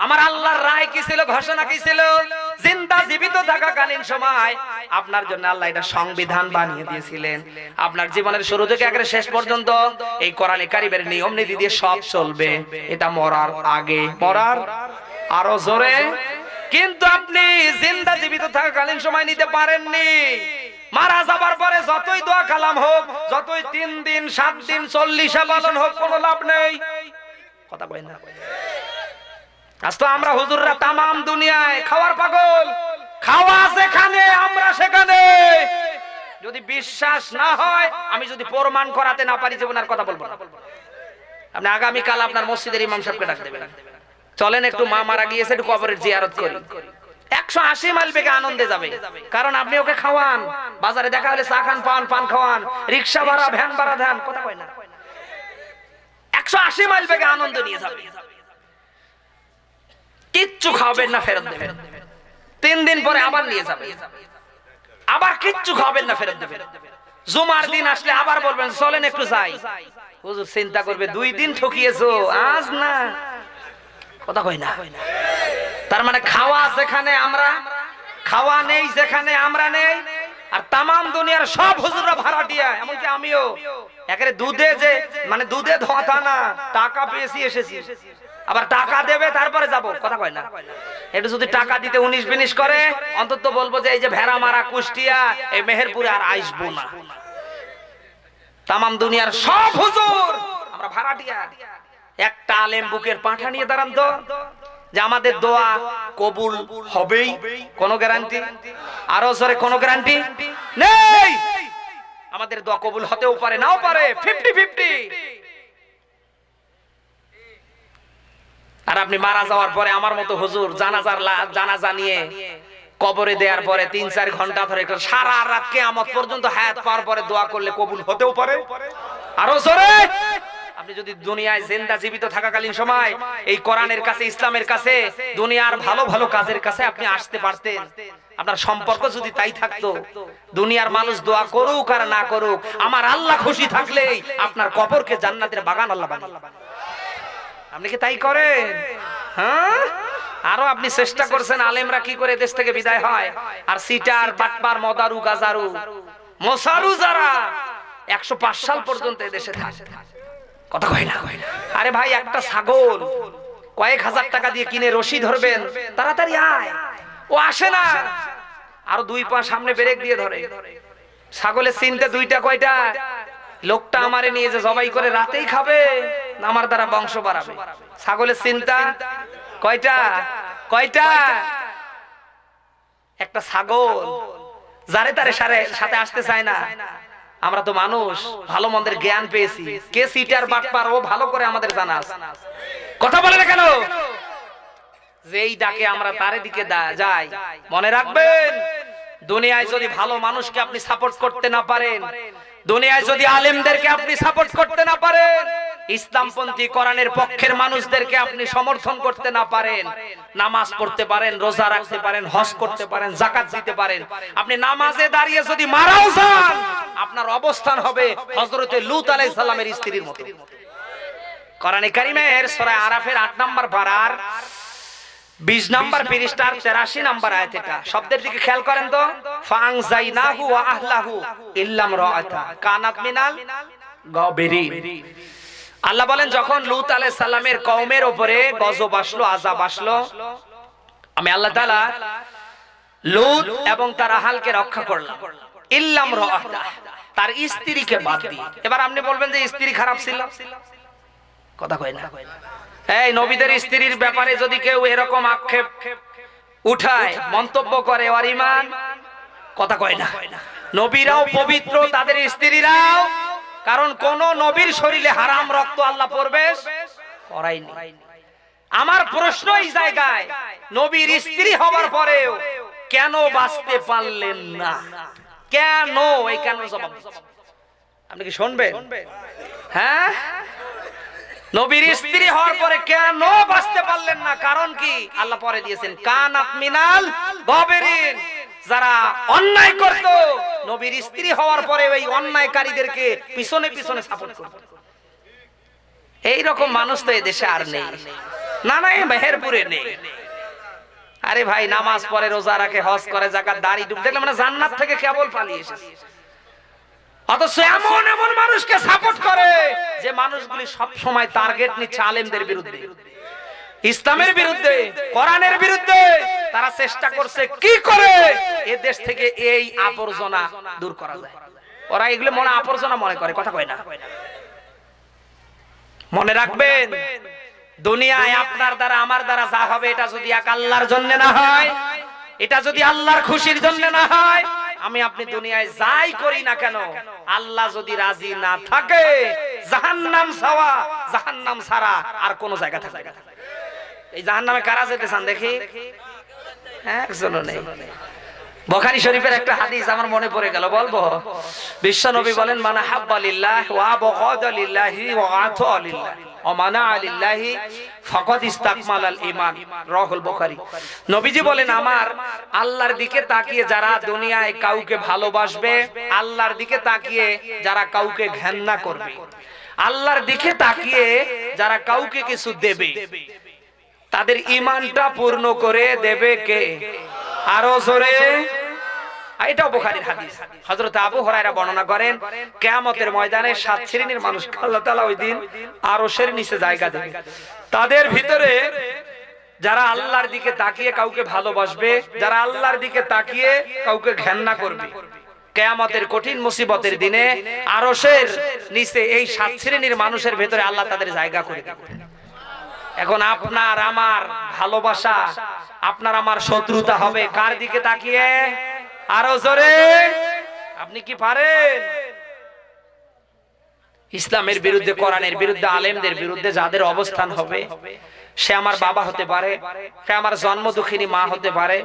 আমার আল্লাহর রায় কি ছিল, ঘোষণা কি ছিল? জিন্দা জীবিত থাকাকালীন সময় আপনার জন্য আল্লাহ এটা সংবিধান বানিয়ে দিয়েছিলেন। আপনার জীবনের শুরু থেকে একেবারে শেষ পর্যন্ত এই কোরআনে কারিমের নিয়ম নীতি দিয়ে সব চলবে। এটা মরার আগে, মরার আরো জোরে। কিন্তু আপনি জিন্দা জীবিত থাকাকালীন সময় নিতে পারেননি। মারা যাবার পরে যতই দোয়া কালাম হোক, যতই 3 দিন 7 দিন 40 পালন হোক, কোনো লাভ নেই। কথা কই না? আজ তো আমরা হুজুররা তামাম দুনিয়ায় খাওয়ার পাগল, খাওয়া যেখানে আমরা সেখানে। যদি বিশ্বাস না হয়, আমি যদি প্রমাণ করাতে না পারি, জীবনের কথা বলবো না। আপনি আগামীকাল আপনার মসজিদের ইমাম সাহেবকে ডাক দেবেন, চলেন একটু মা মারা গিয়েছে, একটু কবরের জিয়ারত করি। 180 মাইল বেগে আনন্দে যাবে, কারণ আপনি ওকে খাওয়ান। বাজারে দেখা হলে চা খান, পান খাওয়ান, রিক্সা ভাড়া, ভ্যান ভাড়া দেন, কথা কয় না? 180 মাইল বেগে আনন্দ নিয়ে যাবে। কিচ্ছু খাওয়াবেন না, ফেরত দেবেন। 3 দিন পরে আবার নিয়ে যাবে, আবার কিচ্ছু খাওয়াবেন না, ফেরত দেবেন। জুমার দিন আসলে আবার বলবেন চলেন একটু যাই। হুজুর চিন্তা করবে 2 দিন ঠকিয়েছো, আজ না, কথা কই না? তার মানে খাওয়া যেখানে আমরা, খাওয়া নেই যেখানে আমরা নেই, আর তামাম দুনিয়ার সব হুজুররা ভাড়াটিয়া, এমনকি আমিও। একেবারে দুধে যে মানে দুধে ধোঁয়া না, টাকা পেয়েছি এসেছি, আবার টাকা দেবে তারপরে যাব, কথা কয় না। একটু যদি টাকা দিতে 19-20 করে অন্তত বলবো যে এই যে ভেড়া মারা কুষ্টিয়া এই মেহেরপুরে আর আসবো না। তামাম দুনিয়ার সব হুজুর আমরা ভাড়াটিয়া। একটা আলেম বুকের পাঁঠা নিয়ে দাঁড়ান তো, যে আমাদের দোয়া কবুল হবেই, কোনো গ্যারান্টি? আরো জোরে, কোনো গ্যারান্টি নেই। আমাদের দোয়া কবুল হতেও পারে, নাও পারে, 50-50। আর আপনি মারা যাওয়ার পরে আমার মতো হুজুর জানাজা নিয়ে কবরে দেওয়ার পরে 3-4 ঘন্টা ধরে সারা রাত কিয়ামত পর্যন্ত হায়াত পাওয়ার পরে দোয়া করলে কবুল হতেও পারে। আরো জোরে, আপনি যদি দুনিয়ায় জিন্দা জীবিত থাকাকালীন সময় এই কোরআনের কাছে, ইসলামের কাছে, দুনিয়ার ভালো ভালো কাজের কাছে আপনি আসতে পারতেন, আপনার সম্পর্ক যদি তাই থাকতো, দুনিয়ার মানুষ দোয়া করুক আর না করুক, আমার আল্লাহ খুশি থাকলেই আপনার কবরকে জান্নাতের বাগান আল্লাহ বানাবে। আপনি কি তাই করেন? হ্যাঁ, আরো আপনি চেষ্টা করছেন আলেমরা কি করে দেশ থেকে বিদায় হয়, আর সিটার বাটপার মদারু গাজারু মশারু যারা 105 সাল পর্যন্ত দেশে থাকে, কথা কয় না। আরে ভাই, একটা ছাগল কয়েক হাজার টাকা দিয়ে কিনে রশি ধরবেন, তাড়াতাড়ি আয়, ও আসে না, আরো 2 পা সামনে ব্রেক দিয়ে ধরে। ছাগলের চিনতে 2টা কয়টা? লোকটা আমারে নিয়ে যে জবাই করে রাতেই খাবে, আমার দ্বারা বংশ বাড়াবে। ছাগলের চিন্তা কয়টা? কয়টা? একটা ছাগল যারে তারে সাথে আসতে চায় না। আমরা তো মানুষ, ভালো মন্দের জ্ঞান পেয়েছি, কে সিটার বাটপার ও ভালো করে আমাদের জানা আছে, কথা বলে না কেন? যেই ডাকে আমরা তারে দিকে যাই। মনে রাখবেন, দুনিয়ায় যদি ভালো মানুষকে আপনি সাপোর্ট করতে না পারেন, দুনিয়ায় যদি আলেমদেরকে আপনি সাপোর্ট করতে না পারেন, ইসলামপন্থী কোরআনের পক্ষের মানুষদেরকে আপনি সমর্থন করতে না পারেন, নামাজ পড়তে পারেন, রোজা রাখতে পারেন, হজ করতে পারেন, যাকাত দিতে পারেন, আপনি নামাজে দাঁড়িয়ে যদি মারাও যান, আপনার অবস্থান হবে হযরতে লূত আলাইহিস সালামের স্ত্রীর মতো। কোরআনে কারীমের সূরা আরাফের 8 নম্বর পারার 20 নম্বর পৃষ্ঠার 83 নম্বর আয়াত। এটা শব্দের দিকে খেয়াল করেন তো, ফাংজাইনাহু ওয়া আহলাহু ইল্লাম রাআতা কানাত মিনাল গাবিরিন। আল্লাহ বলেন, যখন লূত আলাইহিস সালামের কওমের উপরে গজব আসলো, আযাব আসলো, আমি আল্লাহ তাআলা লূত এবং তার আহলকে রক্ষা করলাম, ইল্লাম রাআতা, তার স্ত্রীকে বাদ দিয়ে। এবার আপনি বলবেন যে স্ত্রী খারাপ ছিল, কথা কয় না। এই নবীদের স্ত্রীর ব্যাপারে যদি কেউ এরকম আক্ষেপ উঠায়, মন্তব্য করে, ওর ঈমান, কথা কয় না। নবীরাও পবিত্র, তাদের স্ত্রীরাও, কারণ কোন নবীর শরীরে হারাম রক্ত আল্লাহ প্রবেশ করায়নি। আমার প্রশ্ন এই জায়গায়, নবীর স্ত্রী হওয়ার পরেও কেন বাঁচতে পারলেন না? কেন? এই কেন জবাব আপনি কি শুনবেন? হ্যাঁ, নবীর স্ত্রী হওয়ার পরে কেন বাঁচতে পারলেন না? কারণ কি? আল্লাহ পরে দিয়েছেন, কানাত মিনাল গাবিরিন, যারা অন্যায় করত নবীর স্ত্রী হওয়ার পরে ওই অন্যায়কারীদেরকে পিছনে পিছনে সাপোর্ট করত। এই রকম মানুষ তো এই দেশে আর নেই, না না, মেহেরপুরে নেই। আরে ভাই, নামাজ পড়ে, রোজা রাখে, হজ করে, যাকাত, দাড়ি ডুব দেখলে মানে জান্নাত থেকে কেবল পালিয়ে এসেছে। অথচ এমন এমন মানুষকে সাপোর্ট করে যে মানুষগুলি সব সময় টার্গেট নিচ্ছে আলেমদের বিরুদ্ধে, ইসলামের বিরুদ্ধে, কোরআনের বিরুদ্ধে। তারা চেষ্টা করছে কি করে এ দেশ থেকে এই আবর্জনা দূর করা যায়। ওরা এগুলো মনে আবর্জনা মনে করে, কথা কয় না। মনে রাখবেন, দুনিয়ায় আপনার দ্বারা আমার দ্বারা যা হবে, এটা যদি এক আল্লাহর জন্য না হয়, এটা যদি আল্লাহর খুশির জন্য না হয়, আমি আপনি দুনিয়ায় যাই করি না কেন, আল্লাহ যদি রাজি না থাকে, জাহান্নাম ছাড়া আর কোন জায়গা থাকে না। এই জাহান্নামে কারা যেতে চান দেখি? একজনও নেই। বুখারী শরীফের একটা হাদিস আমার মনে পড়ে গেল, বলবো। বিশ্ব নবী বলেন, মান হাব্বা লিল্লাহ ওয়া বাগাদা লিল্লাহি ওয়া আতা লিল্লাহ ওয়া মানা লিল্লাহি ফাকাদ ইসতাকমালাল ঈমান, রাহুল বুখারী। নবীজি বলেন, আমার আল্লাহর দিকে তাকিয়ে যারা দুনিয়ায় কাউকে ভালোবাসবে, আল্লাহর দিকে তাকিয়ে যারা কাউকে ঘৃণা করবে, আল্লাহর দিকে তাকিয়ে যারা কাউকে কিছু দেবে, তাদের ঈমানটা পূর্ণ করে দেবে কে? আরো জোরে, এটাও বুখারীর হাদিস। হযরত আবু হুরায়রা বর্ণনা করেন, কিয়ামতের ময়দানে 7 শ্রেণীর মানুষ আল্লাহ তাআলা ওই দিন আরশের নিচে জায়গা দেবে। তাদের ভিতরে যারা আল্লাহর দিকে তাকিয়ে কাউকে ভালোবাসবে, যারা আল্লাহর দিকে তাকিয়ে কাউকে ঘৃণা করবে, কিয়ামতের কঠিন মুসিবতের দিনে আরশের নিচে এই 7 শ্রেণীর মানুষের ভিতরে আল্লাহ তাদের জায়গা করে দেবে। এখন আপনার আমার ভালোবাসা, আপনার আমার শত্রুতা হবে কার দিকে তাকিয়ে? আরো জোরে, আপনি কি পারেন? ইসলামের বিরুদ্ধে, কোরআনের বিরুদ্ধে, আলেমদের বিরুদ্ধে যাদের অবস্থান হবে, সে আমার বাবা হতে পারে, সে আমার জন্ম দুঃখিনী মা হতে পারে,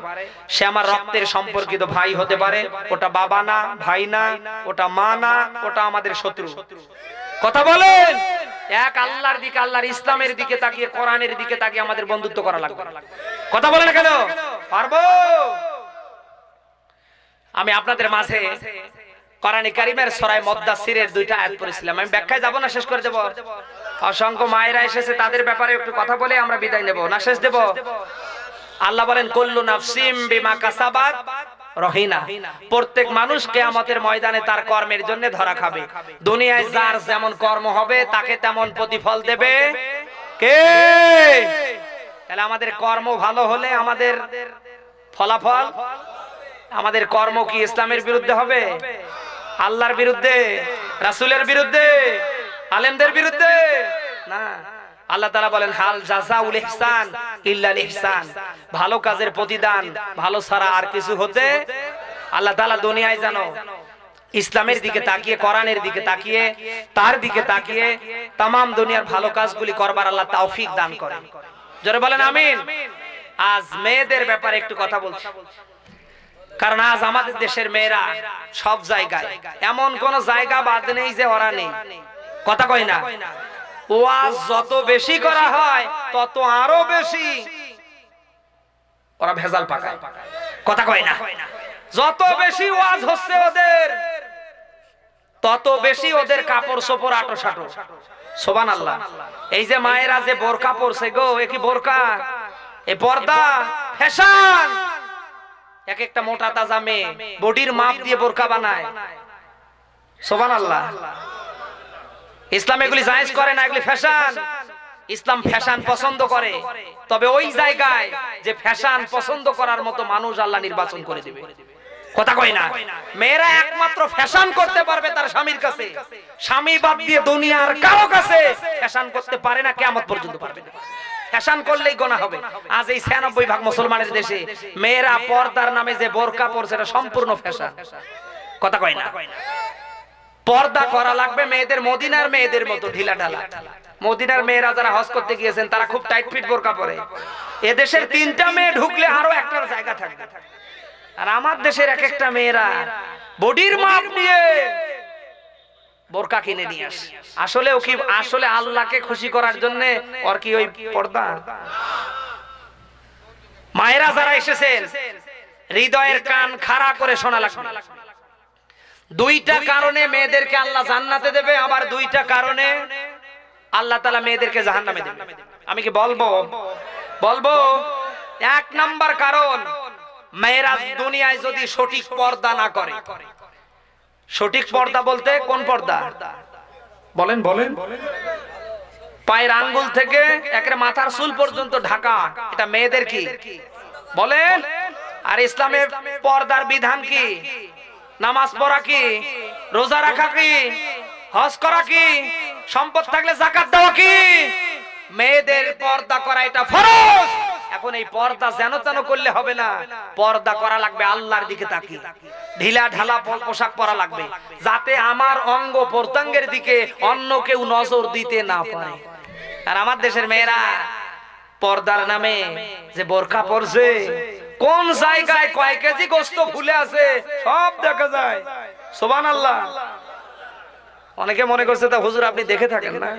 সে আমার রক্তের সম্পর্কিত ভাই হতে পারে, ওটা বাবা না, ভাই না, ওটা মা না, ওটা আমাদের শত্রু। কথা বলেন, এক আল্লাহর দিকে, আল্লাহর ইসলামের দিকে তাকিয়ে, কোরআনের দিকে তাকিয়ে আমাদের বন্ধুত্ব করা লাগবে। কথা বলেন কেন? পারবো। আমি আপনাদের মাঝে কোরআনে কারীমের সূরা মুদ্দাসসিরের 2টা আয়াত পড়েছিলাম। আমি ব্যাখ্যায় যাব না, শেষ করে দেব। অসংখ্য মায়েরা এসেছে, তাদের ব্যাপারে একটু কথা বলে আমরা বিদায় নেব, না শেষ দেব? আল্লাহ বলেন, কুল্লু নাফসিম বিমা কাসাবাত রহিনা। প্রত্যেক মানুষ কিয়ামতের ময়দানে তার কর্মের জন্য ধরা খাবে। দুনিয়ায় যার যেমন কর্ম হবে তাকে তেমন প্রতিফল দেবে কে? তাহলে আমাদের কর্ম ভালো হলে আমাদের ফলাফল, আমাদের কর্ম কি ইসলামের বিরুদ্ধে হবে? আল্লাহর বিরুদ্ধে, রাসূলের বিরুদ্ধে, আলেমদের বিরুদ্ধে না। আল্লাহ তাআলা বলেন, হাল জাযাউল ইহসান ইল্লাল ইহসান। ভালো কাজের প্রতিদান ভালো ছাড়া আর কিছু হতে। আল্লাহ তাআলা দুনিয়ায় জানো ইসলামের দিকে তাকিয়ে, কোরআনের দিকে তাকিয়ে, তার দিকে তাকিয়ে तमाम দুনিয়ার ভালো কাজগুলি করবার আল্লাহ তৌফিক দান করেন। জোরে বলেন আমিন। আজ মেয়েদের ব্যাপারে একটু কথা বলছি, কারণ আজ আমাদের দেশের মেয়েরা সব জায়গায়, এমন কোন জায়গা বাদ নেই যে ওরা নেই। কথা কয় না? ওয়াজ যত বেশি করা হয় তত আরো বেশি ওরা ভেজাল পাকায়। কথা কয় না? যত বেশি ওয়াজ হচ্ছে ওদের, তত বেশি ওদের কাপড় চোপড় আটো সাটো। সুবহানাল্লাহ। এই যে মায়েরা যে বোরকা পরছে গো, এ কি বোরকা? এ পর্দা, ফ্যাশন। এক একটা মোটা তাজা মেয়ে বডির মাপ দিয়ে বোরকা বানায়। সুবহানাল্লাহ। ইসলাম এগুলি জায়েজ করে না, এগুলি ফ্যাশন। ইসলাম ফ্যাশন পছন্দ করে, তবে ওই জায়গায় যে ফ্যাশন পছন্দ করার মতো মানুষ আল্লাহ নির্বাচন করে দিবে। কথা কয় না? মেয়েরা একমাত্র ফ্যাশন করতে পারবে তার স্বামীর কাছে, স্বামী বাদ দিয়ে দুনিয়ার কারো কাছে ফ্যাশন করতে পারে না, কিয়ামত পর্যন্ত পারবে না। ফ্যাশন করলেই গোনা হবে। আজ এই 96% মুসলমানের দেশে মেয়েরা পর্দার নামে যে বোরকা পরছে, এটা সম্পূর্ণ ফ্যাশন। কথা কয় না? পর্দা করা লাগবে মেয়েদের, মদিনার মেয়েদের মতো ঢিলা ঢালা। মদিনার মেয়েরা যারা হজ করতে গিয়েছেন তারা খুব টাইট ফিট বোরকা পরে। এদেশের 3টা মেয়ে ঢুকলে আরো একটার জায়গা থাকবে। আর আমার দেশের এক একটা মেয়েরা বডির মাপ নিয়ে বোরকা কিনে নিয়ে আসে। আসলে ও কি, আসলে আল্লাহকে খুশি করার জন্য ওর কি ওই পর্দা? মায়েরা যারা এসেছেন, হৃদয়ের কান খাড়া করে শোনা লাগবে। 2টা কারণে মেয়েদেরকে আল্লাহ জান্নাতে দেবে, আবার 2টা কারণে আল্লাহ তাআলা মেয়েদেরকে জাহান্নামে দেবে। আমি কি বলবো? 1 নাম্বার কারণ, মেয়েরা দুনিয়ায় যদি সঠিক পর্দা না করে। সঠিক পর্দা বলতে কোন পর্দা? বলেন বলেন। পায়ের আঙ্গুল থেকে একেবারে মাথার চুল পর্যন্ত ঢাকা, এটা মেয়েদের কি বলেন? আর ইসলামের পর্দার বিধান কি? নামাজ পড়া কি? রোজা রাখা কি? হজ করা কি? সম্পদ থাকলে যাকাত দেওয়া কি? মেয়েদের পর্দা করা এটা ফরজ। এখন এই পর্দা যেন তেন করলে হবে না, পর্দা করা লাগবে আল্লাহর দিকে তাকিয়ে। ঢিলা ঢালা পোশাক পরা লাগবে, যাতে আমার অঙ্গ প্রত্যঙ্গের দিকে অন্য কেউ নজর দিতে না পারে। আর আমার দেশের মেয়েরা পর্দার নামে যে বোরকা পরছে, কোন জায়গায় কয় কেজি গোশত ফুলে আছে সব দেখা যায়। সুবহানাল্লাহ। অনেকে মনে করছে তা হুজুর আপনি দেখে থাকেন না।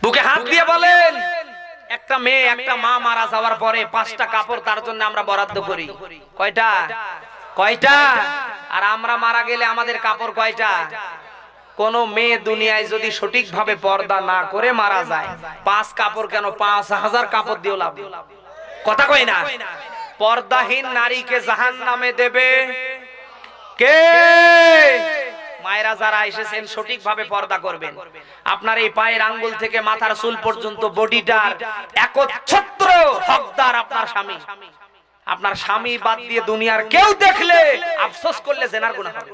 বুকে হাত দিয়ে বলেন, একটা মেয়ে, একটা মা মারা যাওয়ার পরে 5টা কাপড় তার জন্য আমরা বরাদ্দ করি। কয়টা? কয়টা? আর আমরা মারা গেলে আমাদের কাপড় কয়টা? কোন মেয়ে দুনিয়ায় যদি সঠিকভাবে পর্দা না করে মারা যায়, 5 কাপড় কেন 5000 কাপড় দিও লাভ। কথা কয় না? পর্দাহীন নারীকে জাহান্নামে দেবে কে? মায়েরা যারা এসেছেন সঠিকভাবে পর্দা করবেন। আপনার এই পায়ের আঙ্গুল থেকে মাথার চুল পর্যন্ত বডিটার একচ্ছত্র হকদার আপনার স্বামী। আপনার স্বামী বাদ দিয়ে দুনিয়ার কেউ দেখলে আফসোস করলে জেনার গুনাহ হবে।